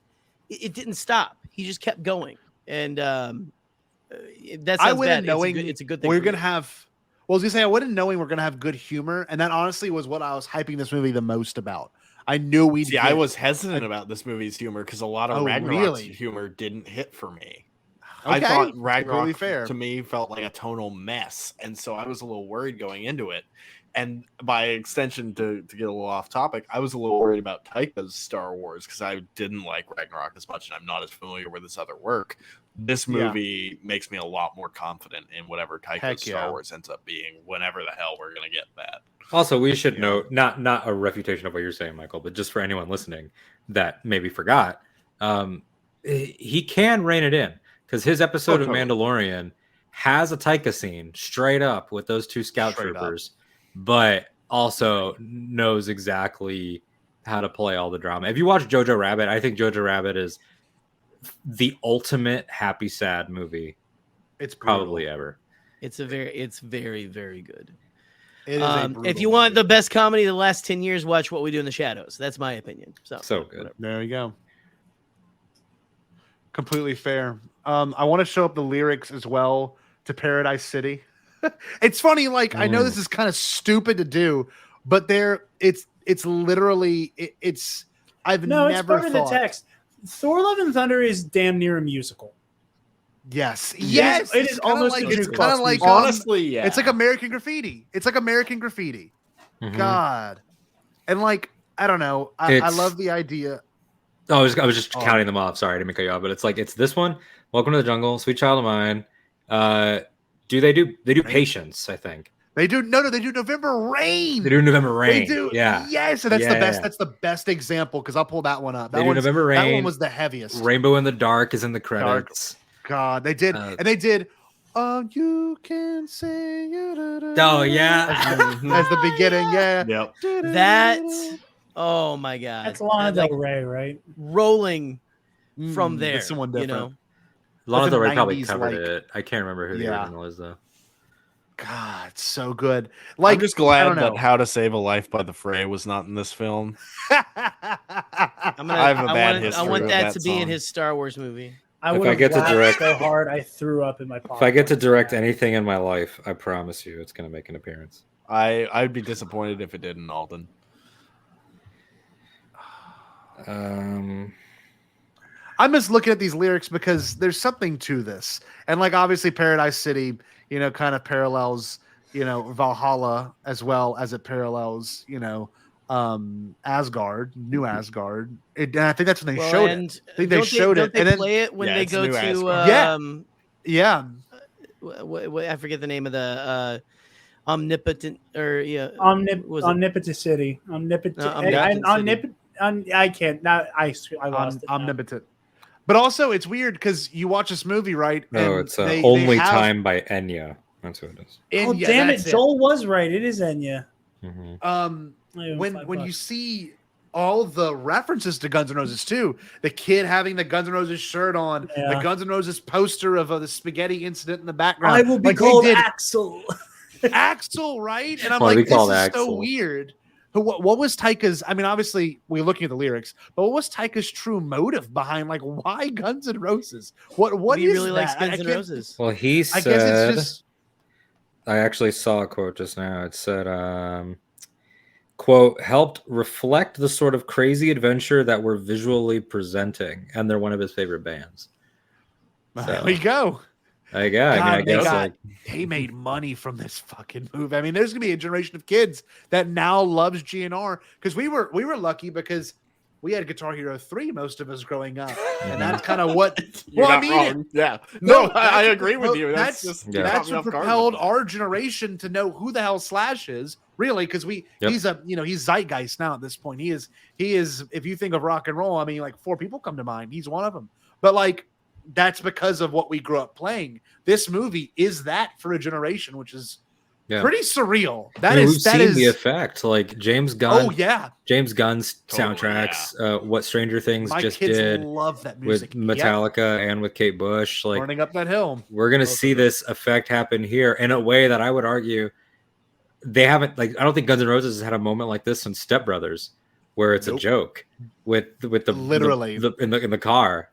it didn't stop. He just kept going, and that's bad. It's a good thing. We're gonna have. Well, I was gonna say I wouldn't knowing we're gonna have good humor, and that honestly was what I was hyping this movie the most about. I knew we'd. I was hesitant about this movie's humor because a lot of Ragnarok's humor didn't hit for me. I thought Ragnarok to me felt like a tonal mess, and so I was a little worried going into it. And by extension, to get a little off topic, I was a little worried about Taika's Star Wars because I didn't like Ragnarok as much, and I'm not as familiar with his other work. This movie makes me a lot more confident in whatever Taika's Star Wars ends up being, whenever the hell we're going to get that. Also, we should note, not a refutation of what you're saying, Michael, but just for anyone listening that maybe forgot, he can rein it in, because his episode of Mandalorian has a Taika scene straight up with those two scout troopers, but also knows exactly how to play all the drama. If you watch Jojo Rabbit, I think Jojo Rabbit is the ultimate happy sad movie. It's probably ever. It's very, very good. If you want the best comedy of the last 10 years, watch What We Do in the Shadows. That's my opinion. So good. There you go. Completely fair. I want to show up the lyrics as well to Paradise City. It's funny, like I know this is kind of stupid to do, but it's literally I've never it's part thought. of the text. Thor: Love and Thunder is damn near a musical. Yes. It is almost like, a it's jukebox kind of like musical. Honestly, yeah. It's like American Graffiti. Mm-hmm. God. And like I don't know. I love the idea. I was just counting them off. Sorry to make you off, but it's this one. Welcome to the Jungle, Sweet Child of Mine. They do Patience, I think. They do they do November Rain. They do November Rain. They do. Yeah. Yes, so that's the best. That's the best example because I'll pull that one up. They do November Rain. That one was the heaviest. Rainbow in the Dark is in the credits. God, they did, and they did. You can say Oh yeah, as the beginning. Yeah. Yep. That. Oh my God. That's Lana Del Rey, right? Rolling from there. It's someone different. Lana Del Rey probably covered it. I can't remember who the original is though. God, so good. Like, I'm just glad that How to Save a Life by the Fray was not in this film. I want that to be in his Star Wars movie. If I get to direct so hard, I threw up in my pocket. If I get to direct anything in my life, I promise you, it's going to make an appearance. I'd be disappointed if it didn't, Alden. I'm just looking at these lyrics because there's something to this, and like obviously Paradise City, kind of parallels, Valhalla as well as it parallels, Asgard, New Asgard. And I think that's when they showed it. I think they showed it. They and play it when they go to yeah. I forget the name of the omnipotent or omnipotent city. I can't. I lost it. Omnipotent. But also, it's weird because you watch this movie, right? No, it's Only Time by Enya. That's what it is. Oh, damn it. Joel was right. It is Enya. Mm-hmm. When you see all the references to Guns N' Roses too, the kid having the Guns N' Roses shirt on, the Guns N' Roses poster of the spaghetti incident in the background. I will be called Axel. Axel, right? And I'm like, this is so weird. What was Taika's? I mean, obviously, we're looking at the lyrics, but what was Taika's true motive behind, like, why Guns N' Roses? What he is really that? likes Guns N' Roses? Well, he said. I guess it's just. I actually saw a quote just now. It said, "quote helped reflect the sort of crazy adventure that we're visually presenting," and they're one of his favorite bands. So, there we go. I guess they made money from this fucking movie. I mean, there's gonna be a generation of kids that now loves GNR because we were lucky because we had Guitar Hero 3 most of us growing up, and that's kind of what. I agree with you. That's what propelled our generation to know who the hell Slash is, really, because he's he's zeitgeist now at this point. He is. If you think of rock and roll, I mean, like 4 people come to mind. He's one of them, but like. That's because of what we grew up playing. This movie is that for a generation, which is pretty surreal. We've seen the effect, like James Gunn. Oh yeah, James Gunn's soundtracks. What Stranger Things My just kids did love that music. with Metallica and with Kate Bush. Like running up that hill. We're gonna see this effect happen here in a way that I would argue they haven't. Like I don't think Guns N' Roses has had a moment like this since Step Brothers, where it's a joke with the literally in the car.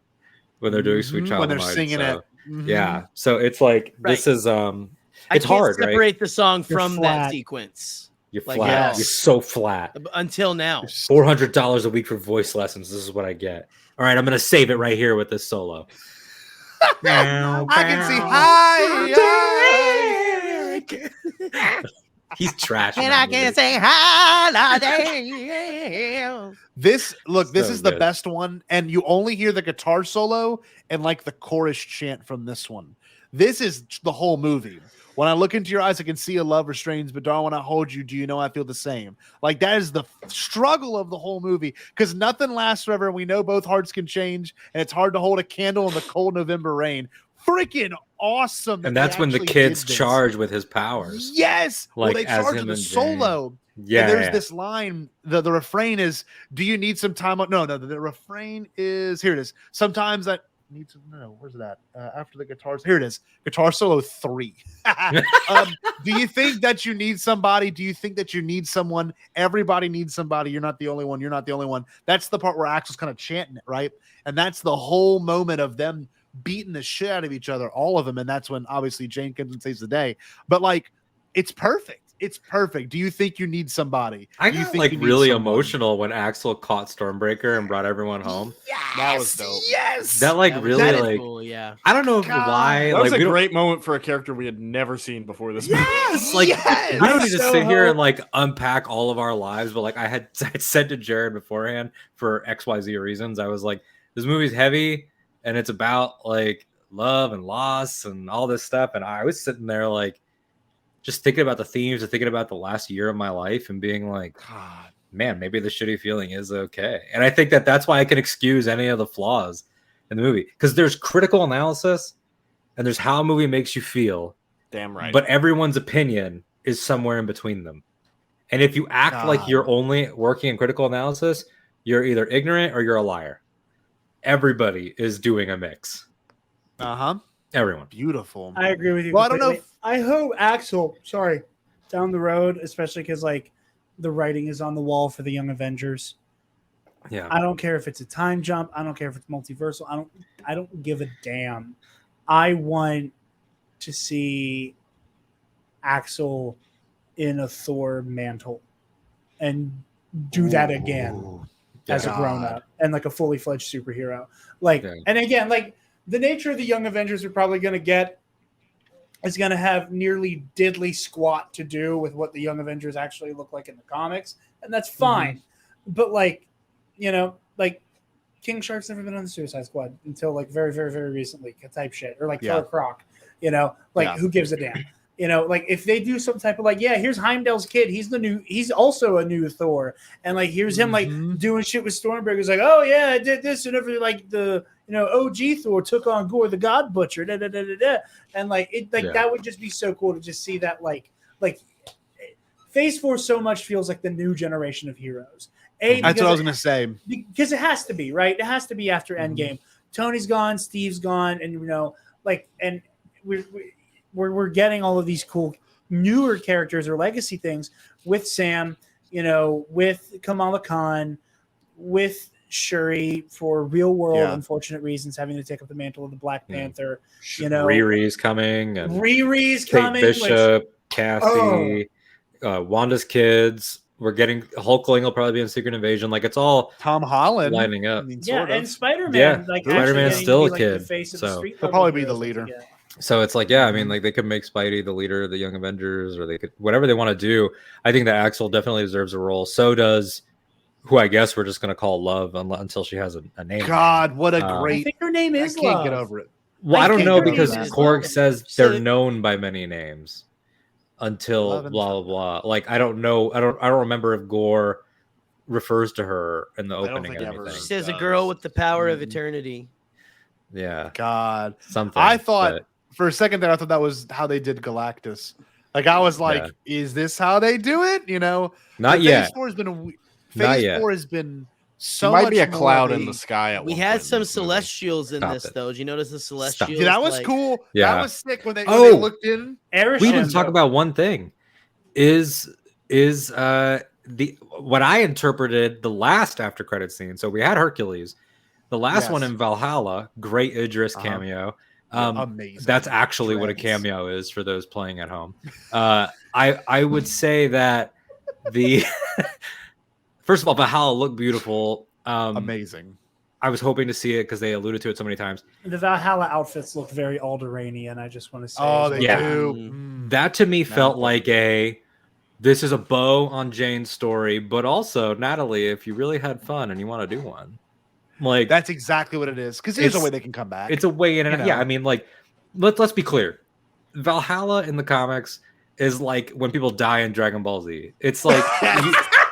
When they're doing Sweet Child when they're of Mine, singing it. Yeah. So it's like this is it's hard, right? Separate the song from that sequence. You're flat. You're so flat. Until now. $400 a week for voice lessons. This is what I get. All right, I'm gonna save it right here with this solo. I can see high. He's trash. And I can say holiday. This So is the good. best one, and you only hear the guitar solo and like the chorus chant from this one. This is the whole movie. When I look into your eyes, I can see a love restrains, but darling, when I hold you, do you know I feel the same? Like that is the struggle of the whole movie because nothing lasts forever. And we know both hearts can change, and it's hard to hold a candle in the cold November rain. Freaking awesome! And that's when the kids charge with his powers. Yes, like they as charge him with the and solo. Jane. Yeah, and there's yeah. this line. The refrain is, "Do you need some time?" No. The refrain is here. It is. Sometimes I need to. No, where's that? After the guitars, here it is. Guitar solo 3. Do you think that you need somebody? Do you think that you need someone? Everybody needs somebody. You're not the only one. You're not the only one. That's the part where Axel's kind of chanting it, right? And that's the whole moment of them beating the shit out of each other, all of them. And that's when obviously Jane comes and saves the day. But like, it's perfect. It's perfect. Do you think you need somebody? I Do you got think like you need really someone? emotional when Axel caught Stormbreaker and brought everyone home. Yes, That was dope. Yes, That like That was really really like cool, yeah. I don't know God. why. That was like, a we great moment for a character we had never seen before this movie. Yes, like yes. I don't need to So sit here hope- and like unpack all of our lives, but like I said to Jarod beforehand for XYZ reasons, I was like, this movie's heavy and it's about like love and loss and all this stuff. And I was sitting there like just thinking about the themes and thinking about the last year of my life and being like, God, man, maybe the shitty feeling is okay. And I think that that's why I can excuse any of the flaws in the movie because there's critical analysis and there's how a movie makes you feel. Damn right. But everyone's opinion is somewhere in between them. And if you act like you're only working in critical analysis, you're either ignorant or you're a liar. Everybody is doing a mix. Everyone. Beautiful. I agree with you. Well, I don't know completely. I hope Axel, down the road, especially because like the writing is on the wall for the Young Avengers. Yeah. I don't care if it's a time jump. I don't care if it's multiversal. I don't give a damn. I want to see Axel in a Thor mantle and do that again as a grown up and like a fully fledged superhero. Like, and again, like the nature of the Young Avengers we're probably going to get is going to have nearly diddly squat to do with what the Young Avengers actually look like in the comics. And that's fine. But like, you know, like King Shark's never been on the Suicide Squad until like very, very, very recently type shit. Or like Killer Croc, you know, like who gives a damn? You know, like if they do some type of like, yeah, here's Heimdall's kid. He's also a new Thor. And like, here's him like doing shit with Stormbreaker. It's like, oh yeah, I did this. And every like the, you know, OG Thor took on Gore the God Butcher. Da, da, da, da, da. And like, it like that would just be so cool to just see that like Phase 4 so much feels like the new generation of heroes. That's what I was going to say. Because it has to be, right? It has to be after Endgame. Tony's gone, Steve's gone, and you know, like, and we're getting all of these cool newer characters or legacy things with Sam, you know, with Kamala Khan, with Shuri for real world unfortunate reasons having to take up the mantle of the Black Panther. You know, Riri's coming and Riri's Kate coming. Bishop, Cassie, Wanda's kids. We're getting Hulkling will probably be in Secret Invasion. Like it's all Tom Holland lining up. I mean, yeah, sort of. and Spider-Man. Yeah, like Spider-Man's actually still a like, kid, the face of so- the street He'll level probably be the heroes leader. that we get. So it's like, yeah, I mean, like they could make Spidey the leader of the Young Avengers, or they could whatever they want to do. I think that Axel definitely deserves a role. So does who I guess we're just gonna call Love until she has a name. God, what a I great! think her name is I can't Love. get over it. Well, I don't can't know get over because that. Korg says So- they're known by many names until Love and blah blah blah. Like I don't know. I don't remember if Gore refers to her in the don't opening think or he ever anything. She says a does. girl with the power of eternity. Yeah, God, something. I thought but- for a second there, I thought that was how they did Galactus. Like I was like, is this how they do it? You know, not Phase yet. 4 has been Not Phase yet. 4 has been so There might much be a more cloud of in the sky at We one had point in some this movie. celestials in Stop this it. though. Did you notice the celestials? Yeah, that was like, cool. Yeah. That was sick when they Oh! looked in. We didn't talk about one thing. Is the what I interpreted the last after credit scene. So we had Hercules, the last one Yes. in Valhalla, great Idris cameo. Amazing. That's actually what a Dreads. cameo is for those playing at home. I would say that the first of all, Valhalla looked beautiful. Amazing. I was hoping to see it because they alluded to it so many times. The Valhalla outfits look very Alderanian. I just want to say. Oh, they Yeah. do. That to me felt like this is a bow on Jane's story, but also Natalie, if you really had fun and you want to do one, like that's exactly what it is. Because there's a way they can come back. It's a way in and out. Yeah, I mean, like let's be clear. Valhalla in the comics is like when people die in Dragon Ball Z. It's like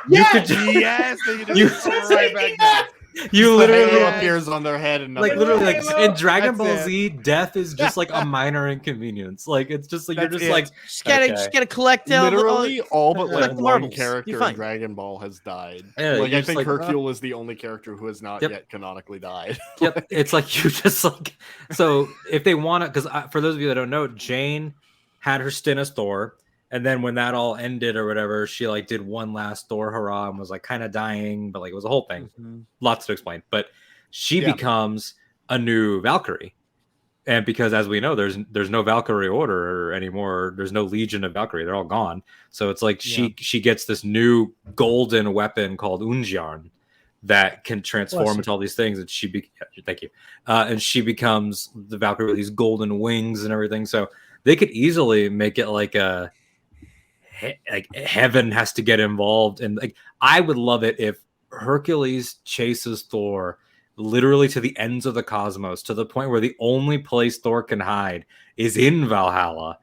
you could just right back down. You literally appears on their head and like literally like in Dragon Ball Z, death is just like a minor inconvenience. Like it's just like you're just like just gotta collect literally all but like one marbles. character in Dragon Ball has died. Yeah, like I think Hercule is the only character who has not yet canonically died. Yep, it's like you just like so if they want to, because for those of you that don't know, Jane had her stint as Thor. And then when that all ended or whatever, she like did one last Thor hurrah and was like kind of dying, but like it was a whole thing. Lots to explain. But she becomes a new Valkyrie. And because as we know, there's no Valkyrie order anymore. There's no Legion of Valkyrie. They're all gone. So it's like she gets this new golden weapon called Unjarn that can transform into all these things. And thank you. And she becomes the Valkyrie with these golden wings and everything. So they could easily make it like heaven has to get involved, and like I would love it if Hercules chases Thor literally to the ends of the cosmos, to the point where the only place Thor can hide is in Valhalla.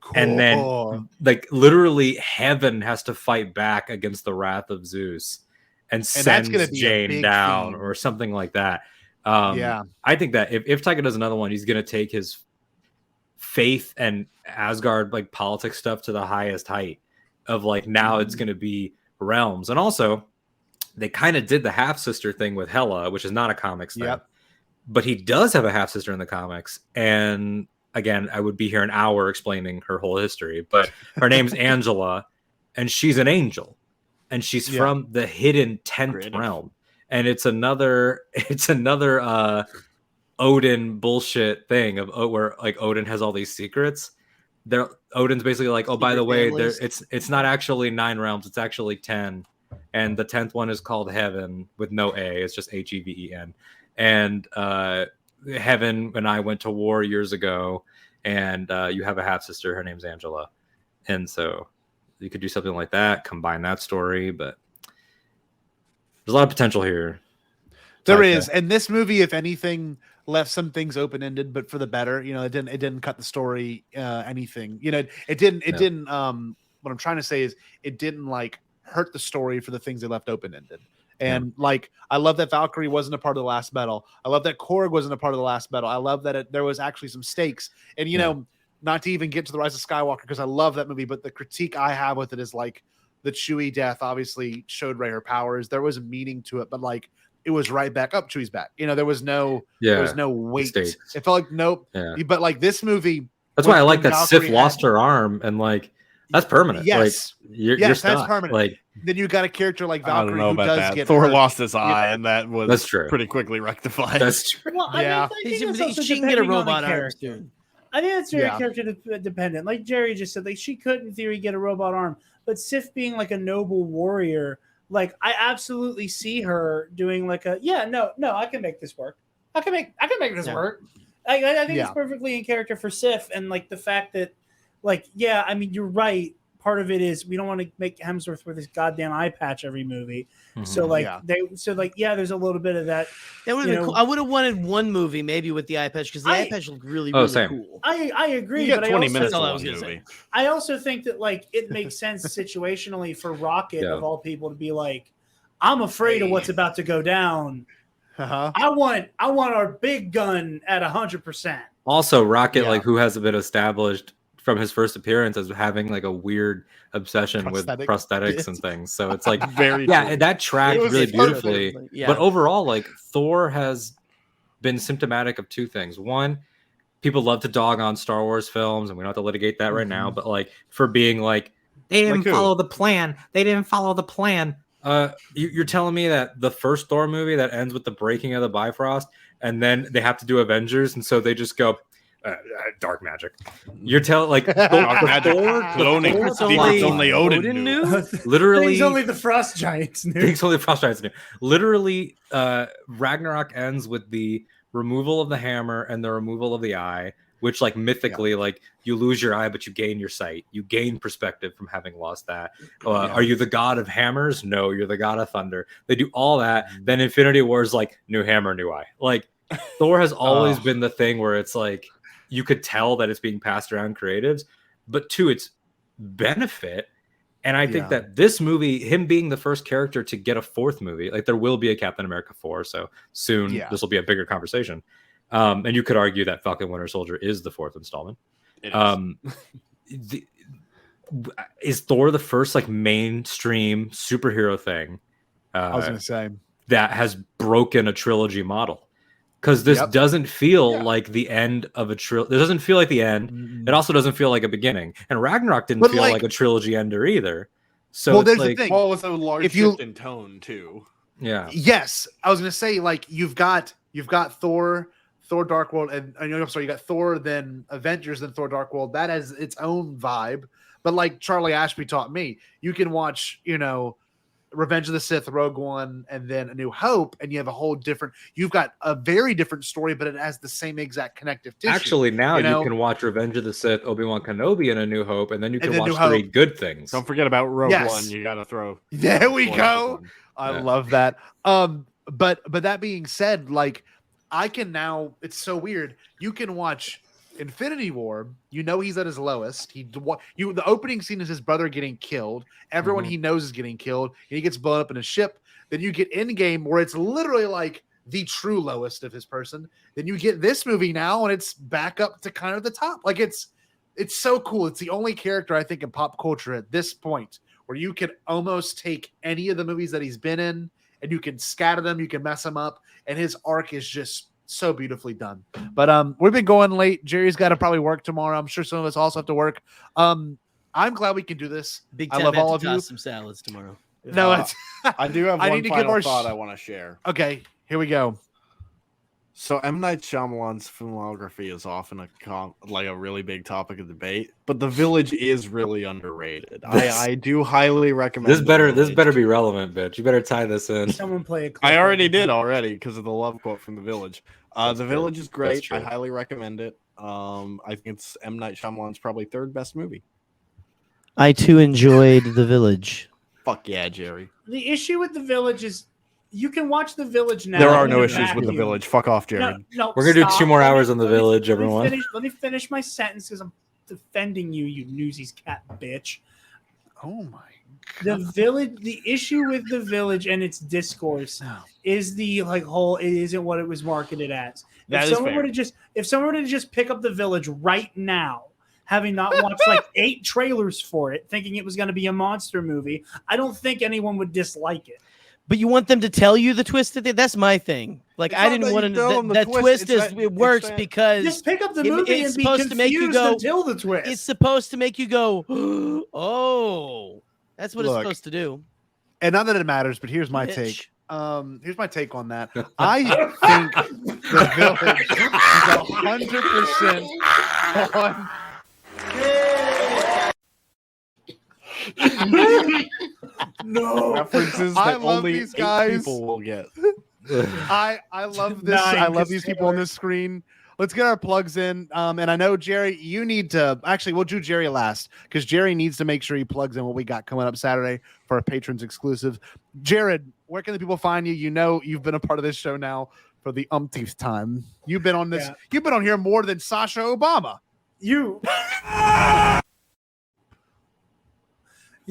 Cool. And then like literally heaven has to fight back against the wrath of Zeus and sends Jane down or something like that. I think that if Taika does another one, he's going to take his faith and Asgard like politics stuff to the highest height of like now it's going to be realms. And also they kind of did the half sister thing with Hela, which is not a comics thing, but he does have a half sister in the comics. And again, I would be here an hour explaining her whole history, but her name's Angela and she's an angel and she's from the hidden 10th realm. And it's another Odin bullshit thing of where like Odin has all these secrets. Odin's basically like, oh, by the way, it's not actually 9 realms, it's actually 10, and the 10th one is called Heaven with no A. It's just Heven. And Heaven and I went to war years ago, and you have a half sister. Her name's Angela, and so you could do something like that, combine that story. But there's a lot of potential here. There is, and this movie, if anything, left some things open-ended, but for the better. You know, it didn't cut the story anything. You know, it didn't. What I'm trying to say is, it didn't like hurt the story for the things they left open-ended. And like, I love that Valkyrie wasn't a part of the last battle. I love that Korg wasn't a part of the last battle. I love that there was actually some stakes. And you know, not to even get to the Rise of Skywalker, because I love that movie, but the critique I have with it is like the Chewie death obviously showed Rey her powers. There was a meaning to it, but like, it was right back up. Chewie's back. You know, there was no weight. Stakes. It felt like nope. Yeah. But like this movie, that's why I like that Sif lost her arm, and like that's permanent. Yes, like, you're stuck. That's permanent. Like then you got a character like Valkyrie I don't know who about does that. get Thor hurt. lost his eye, and that was that's true. Pretty quickly rectified. That's true. Well, I think she can get a robot arm soon. I think that's very character dependent. Like Jerry just said, like she could in theory get a robot arm, but Sif being like a noble warrior. Like I absolutely see her doing like a I can make this work. I can make this work. I think it's perfectly in character for Sif, and like the fact that like I mean you're right. Part of it is we don't want to make Hemsworth wear this goddamn eye patch every movie. Mm-hmm. So like there's a little bit of that. That would have been cool. I would have wanted one movie maybe with the eye patch because the eye patch looked really cool. I agree. You get but 20 I minutes also, of one movie. I also think that like it makes sense situationally for Rocket of all people to be like, I'm afraid of what's about to go down. I want our big gun at 100%. Also, Rocket, like who hasn't been established from his first appearance as having like a weird obsession with prosthetics and things. So it's like that tracked really beautifully. But overall, like Thor has been symptomatic of two things. One, people love to dog on Star Wars films, and we don't have to litigate that right now, but like for being like, they didn't follow the plan. They didn't follow the plan. You're telling me that the first Thor movie that ends with the breaking of the Bifrost, and then they have to do Avengers, and so they just go, dark magic. You're telling like Thor, cloning. Things only Odin knew. Literally, things only the Frost Giants knew. Things only the Frost Giants knew. Literally, Ragnarok ends with the removal of the hammer and the removal of the eye, which like mythically, like you lose your eye, but you gain your sight. You gain perspective from having lost that. Are you the god of hammers? No, you're the god of thunder. They do all that. Then Infinity War is like new hammer, new eye. Like Thor has always been the thing where it's like you could tell that it's being passed around creatives, but to its benefit. And I think that this movie, him being the first character to get a fourth movie, like there will be a Captain America 4, so soon this will be a bigger conversation. And you could argue that Falcon Winter Soldier is the fourth installment. Is Thor the first like mainstream superhero thing? I was going to say that has broken a trilogy model. Because this doesn't feel like the end of a trilogy. It doesn't feel like the end. It also doesn't feel like a beginning. And Ragnarok didn't feel like a trilogy ender either. So well, there's the thing. Well, with a large shift in tone too. Yeah. Yes, I was gonna say like you've got Thor, Dark World, and I'm sorry, you got Thor, then Avengers, then Thor Dark World. That has its own vibe. But like Charlie Ashby taught me, you can watch Revenge of the Sith, Rogue One, and then A New Hope, and you have a whole different. You've got a very different story, but it has the same exact connective tissue. Actually, now you can watch Revenge of the Sith, Obi-Wan Kenobi, and A New Hope, and then you can watch Three Good Things. Don't forget about Rogue One. You got to throw. There we go. I love that. But that being said, like I can now. It's so weird. You can watch Infinity War, he's at his lowest. The opening scene is his brother getting killed. Everyone he knows is getting killed, and he gets blown up in a ship. Then you get Endgame, where it's literally like the true lowest of his person. Then you get this movie now, and it's back up to kind of the top. Like it's so cool. It's the only character I think in pop culture at this point where you can almost take any of the movies that he's been in, and you can scatter them, you can mess them up, and his arc is just so beautifully done. But we've been going late. Jerry's got to probably work tomorrow. I'm sure some of us also have to work. I'm glad we can do this. Big I love all of you. Some salads tomorrow. No, I do have one final thought I want to share. Okay, here we go. So M. Night Shyamalan's filmography is often a really big topic of debate, but The Village is really underrated. I do highly recommend this. This better be relevant, bitch. You better tie this in. Someone play a clip. I already did because of the love quote from The Village. The Village is great. I highly recommend it. I think it's M. Night Shyamalan's probably third best movie. I too enjoyed The Village. Fuck yeah, Jerry. The issue with The Village is you can watch The Village now. There are no issues with The Village. Fuck off, Jared. No, we're going to do 2 more hours on The Village, everyone. Let me finish my sentence because I'm defending you, you Newsies cat bitch. Oh my God. The Village, the issue with The Village and its discourse is the whole, it isn't what it was marketed as. If someone were to just pick up The Village right now, having not watched 8 trailers for it, thinking it was going to be a monster movie, I don't think anyone would dislike it. But you want them to tell you the twist that that's my thing. Like I didn't want to. That twist it works because just pick up the movie and be confused until the twist. It's supposed to make you go, oh, that's what it's supposed to do. And not that it matters, but here's my take. Here's my take on that. I think The Village is 100% on. No references that only these guys. 8 people will get. I love this. I love these people on this screen. Let's get our plugs in. And I know Jerry, you need to actually we'll do Jerry last because Jerry needs to make sure he plugs in what we got coming up Saturday for our patrons exclusive. Jared, where can the people find you? You've been a part of this show now for the umpteenth time. You've been on this. Yeah. You've been on here more than Sasha Obama. You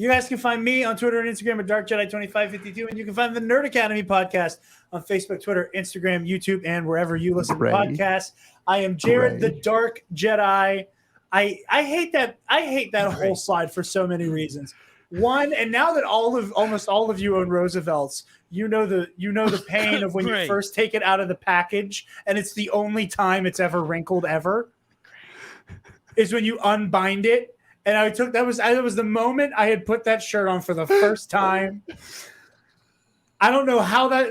guys can find me on Twitter and Instagram at DarkJedi2552, and you can find the Nerd Academy podcast on Facebook, Twitter, Instagram, YouTube, and wherever you listen to podcasts. I am Jarod, the Dark Jedi. I hate that. I hate that whole slide for so many reasons. One, and now that almost all of you own Roosevelts, you know the pain of when you first take it out of the package, and it's the only time it's ever wrinkled ever. Is when you unbind it. And that was the moment I had put that shirt on for the first time. I don't know how that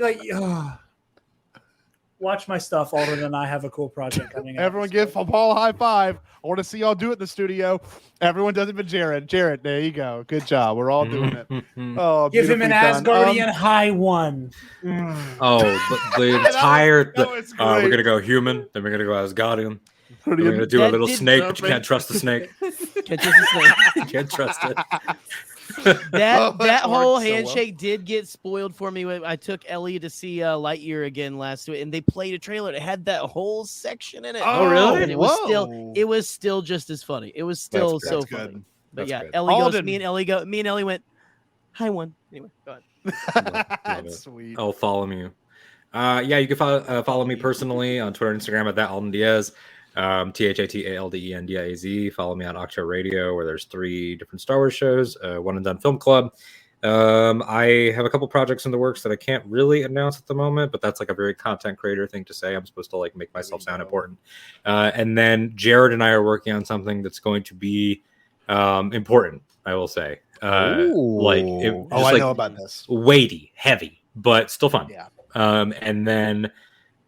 watch my stuff. Alden and I have a cool project coming out. Everyone give Paul a high five. I want to see y'all do it in the studio. Everyone does it but Jarod. Jarod, there you go. Good job. We're all doing it. Oh, give him an Asgardian high one. Oh, the entire. We're going to go human, then we're going to go Asgardian. We're going to do a little snake, but you can't trust the snake. Can't trust the snake. Can't trust it. That whole handshake did get spoiled for me. I took Ellie to see Lightyear again last week, and they played a trailer. It had that whole section in it. Oh, really? And it was still just as funny. It was still so funny. But That's yeah, good. Ellie goes. Me and Ellie went. Hi, one. Anyway, go ahead. That's sweet. I'll follow you. Yeah, you can follow me personally on Twitter and Instagram at that Alden Diaz. THATALDENDIAZ. Follow me on Octo Radio, where there's 3 different Star Wars shows, One and Done Film Club. I have a couple projects in the works that I can't really announce at the moment, but that's like a very content creator thing to say. I'm supposed to like make myself sound important. And then Jarod and I are working on something that's going to be important, I will say. I know about this. Weighty, heavy, but still fun. Yeah. And then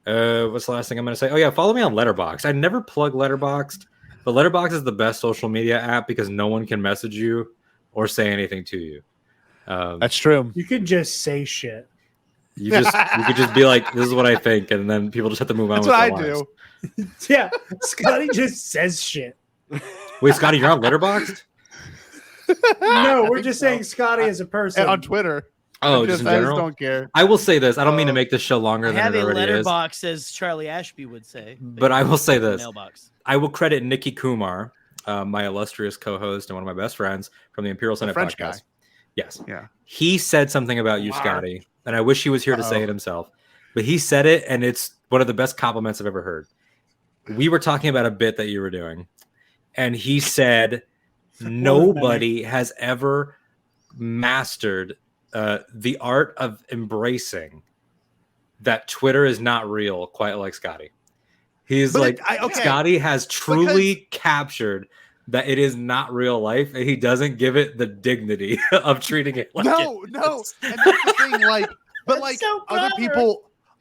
what's the last thing I'm going to say? Oh, yeah, follow me on Letterboxd. I never plug Letterboxd, but Letterboxd is the best social media app because no one can message you or say anything to you. That's true. You could just say shit. You could just be like, "This is what I think," and then people just have to move on. That's with what their I lives. do. Yeah, Scotty just says shit. Wait, Scotty, you're on Letterboxd? No, we're just saying Scotty as a person on Twitter. Oh, just in I general? just don't care. I will say this. I don't mean to make this show longer I than have it a already is. letterbox, as Charlie Ashby would say. But I will say this. Mailbox. I will credit Nikki Kumar, my illustrious co-host and one of my best friends from the Imperial Senate French podcast. guy. Yes. Yeah. He said something about you, Scotty, and I wish he was here to say it himself. But he said it, and it's one of the best compliments I've ever heard. We were talking about a bit that you were doing, and he said nobody has ever mastered the art of embracing that Twitter is not real quite like Scotty. He's Scotty has truly captured that it is not real life, and he doesn't give it the dignity of treating it like no. And that's the thing, but so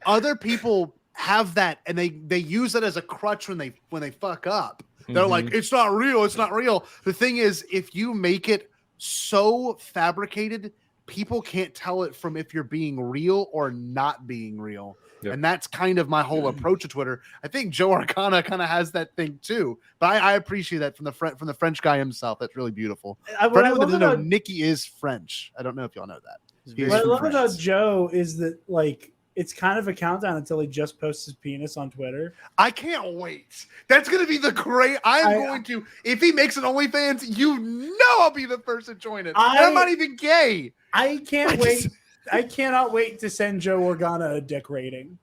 other people have that, and they use it as a crutch when they fuck up. They're like, it's not real. It's not real. The thing is, if you make it so fabricated, people can't tell it from if you're being real or not being real. Yep. And that's kind of my whole approach to Twitter. I think Joe Arcana kind of has that thing too, but I appreciate that from the French guy himself. That's really beautiful. For anyone that doesn't know, Nikki is French. I don't know if y'all know that. What I love about Joe is that it's kind of a countdown until he just posts his penis on Twitter. I can't wait. That's going to be the great. If he makes an OnlyFans, I'll be the first to join it. I'm not even gay. I can't wait. I cannot wait to send Joe Organa a dick rating.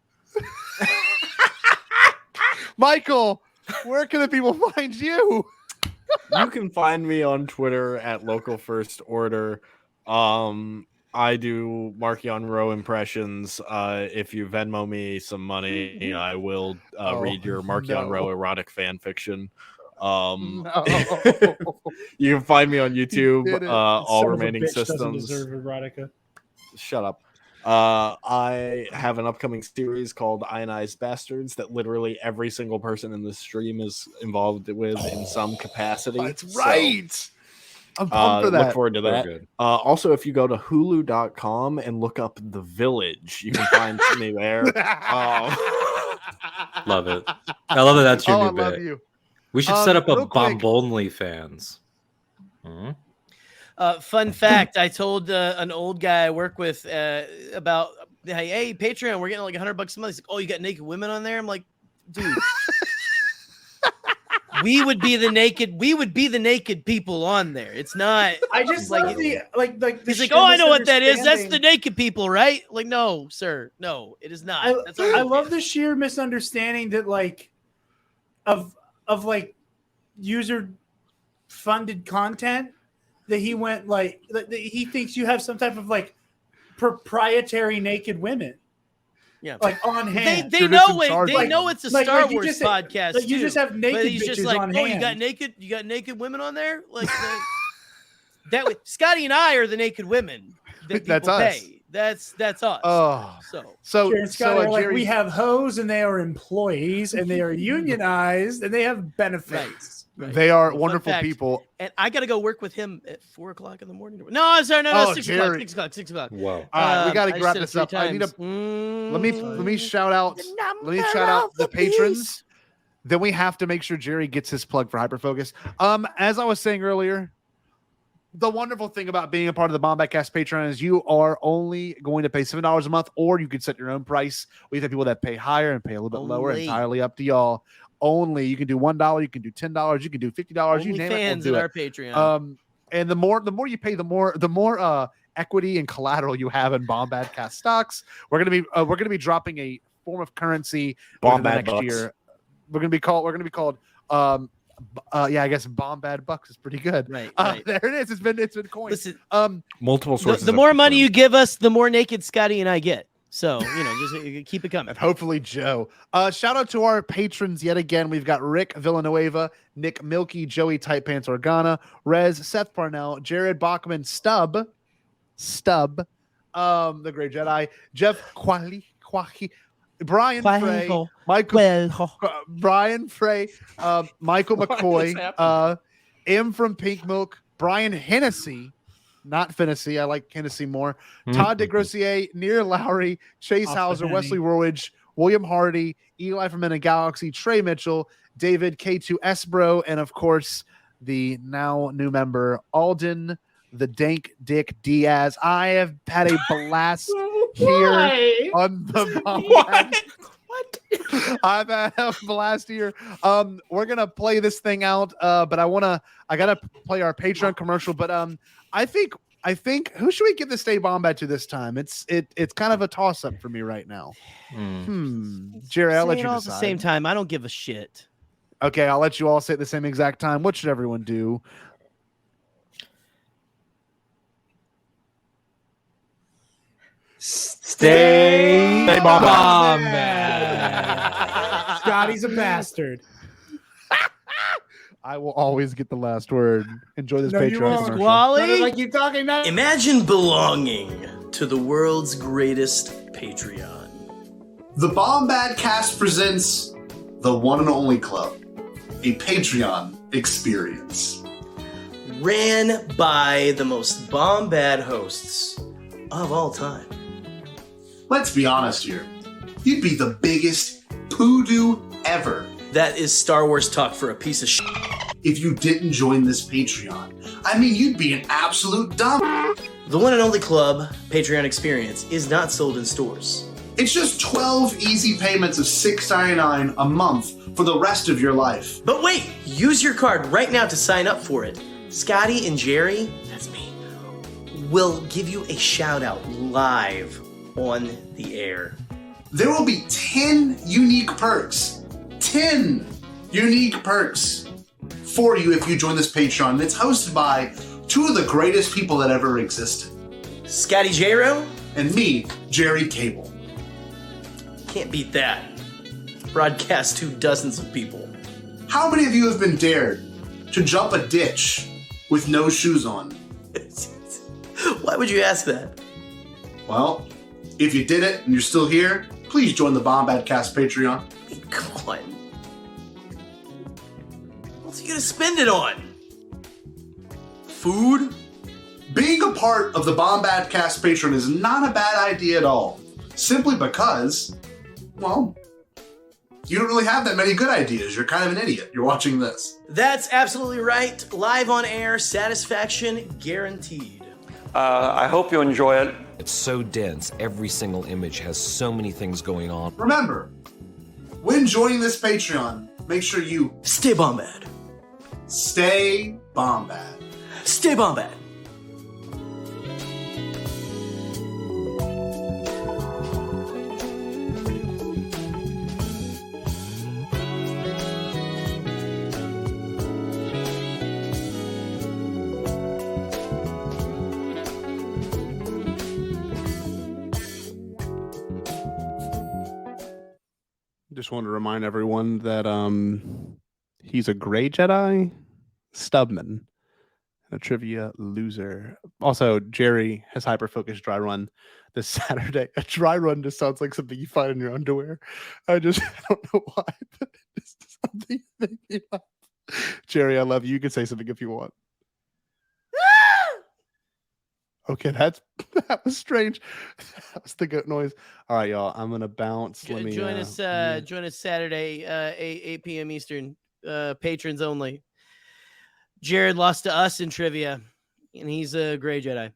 Michael, where can the people find you? You can find me on Twitter at Local First Order. I do Markion Row impressions. If you Venmo me some money, I will read your Markion Row erotic fan fiction. You can find me on YouTube. All remaining systems. Erotica. Shut up. I have an upcoming series called Ionized Bastards that literally every single person in this stream is involved with in some capacity. That's right. So, I'm pumped for that. Look forward to that. Also, if you go to hulu.com and look up The Village, you can find me there. Love it. I love that that's your new bit. Love you. We should set up a Bombonly fans. Fun fact, I told an old guy I work with about, hey, Patreon, we're getting like $100 a month. He's like, oh, you got naked women on there? I'm like, dude. We would be the naked people on there. It's not. I just like the he's like, oh, I know what that is. That's the naked people, right? Like, no, sir, no, it is not. I love the sheer misunderstanding that of user funded content that he went he thinks you have some type of proprietary naked women. Yeah, on hand. They know it. They know it's a Star Wars podcast. You just have naked bitches on hand. You got naked women on there? That way, Scotty and I are the naked women that that's people us. pay. That's us. Oh, so Jerry, we have hoes and they are employees and they are unionized and they have benefits. Right. They are wonderful people. And I got to go work with him at 4 o'clock in the morning. No, I'm sorry. No, 6 o'clock. 6 o'clock. Whoa. All right, we got to wrap this up. I need to let me shout out the patrons. Then we have to make sure Jerry gets his plug for Hyperfocus. As I was saying earlier, the wonderful thing about being a part of the Bombadcast Patreon is you are only going to pay $7 a month, or you can set your own price. We have people that pay higher and pay a little bit lower, entirely up to y'all. Only you can do $1, you can do $10, you can do $50. You name it, fans in our Patreon. And the more you pay, the more equity and collateral you have in Bombadcast stocks. We're gonna be dropping a form of currency Bombad next year. We're gonna be called. I guess Bombad Bucks is pretty good. Right. There it is. It's been coined. Listen, multiple sources. The more money you give us, the more naked Scotty and I get. So, just keep it coming. And hopefully Joe. Shout out to our patrons yet again. We've got Rick Villanueva, Nick Milky, Joey Tight Pants Organa, Rez, Seth Parnell, Jared Bachman, Stub, the Great Jedi, Jeff Quahi, Brian Frey, Brian Frey, Michael McCoy, M from Pink Milk, Brian Hennessy, not Finnessy. I like Hennessy more. Todd DeGrossier, Near Lowry, Chase Hauser, Wesley Roridge, William Hardy, Eli from In a Galaxy, Trey Mitchell, David K2 Esbro, and of course the now new member Alden, the Dank Dick Diaz. I have had a blast here on the podcast. What? I've had a blast here. We're gonna play this thing out, but I gotta play our Patreon commercial. But I think who should we give the Stay Bombad to this time? It's kind of a toss up for me right now. Jerry, I'll let you decide. At the same time, I don't give a shit. Okay, I'll let you all say at the same exact time. What should everyone do? Stay Bombad. Scotty's a bastard. I will always get the last word. Enjoy this No, you Patreon won't. commercial. Squally? Like you talking now? Imagine belonging to the world's greatest Patreon. The Bombadcast presents the one and only club, a Patreon experience. Ran by the most Bombad hosts of all time. Let's be honest here. You'd be the biggest poodoo ever. That is Star Wars talk for a piece of shit. If you didn't join this Patreon, I mean, you'd be an absolute dumb. The one and only club, Patreon Experience, is not sold in stores. It's just 12 easy payments of $6.99 a month for the rest of your life. But wait, use your card right now to sign up for it. Scotty and Jerry, that's me, will give you a shout out live on the air. There will be 10 unique perks. 10 unique perks for you if you join this Patreon. And it's hosted by two of the greatest people that ever existed. Scotty J-Ro? And me, Gerry Cable. Can't beat that. Broadcast to dozens of people. How many of you have been dared to jump a ditch with no shoes on? Why would you ask that? Well, if you did it and you're still here, please join the Bombadcast Patreon. Come on. What's he gonna spend it on? Food? Being a part of the Bombadcast Patreon is not a bad idea at all. Simply because, well, you don't really have that many good ideas. You're kind of an idiot. You're watching this. That's absolutely right. Live on air, satisfaction guaranteed. I hope you enjoy it. It's so dense. Every single image has so many things going on. Remember, when joining this Patreon, make sure you stay Bombad. Stay Bombad. Stay Bombad. Just want to remind everyone that he's a gray Jedi, Stubman. a trivia loser. Also, Gerry has Hyperfocus dry run this Saturday. A dry run just sounds like something you find in your underwear. I don't know why, but it's something that makes me laugh. Gerry, I love you. You can say something if you want. Okay, that was strange. That was the goat noise. All right, y'all. I'm gonna bounce. Join us Saturday, 8 p.m. Eastern. Patrons only. Jarod lost to us in trivia, and he's a gray Jedi.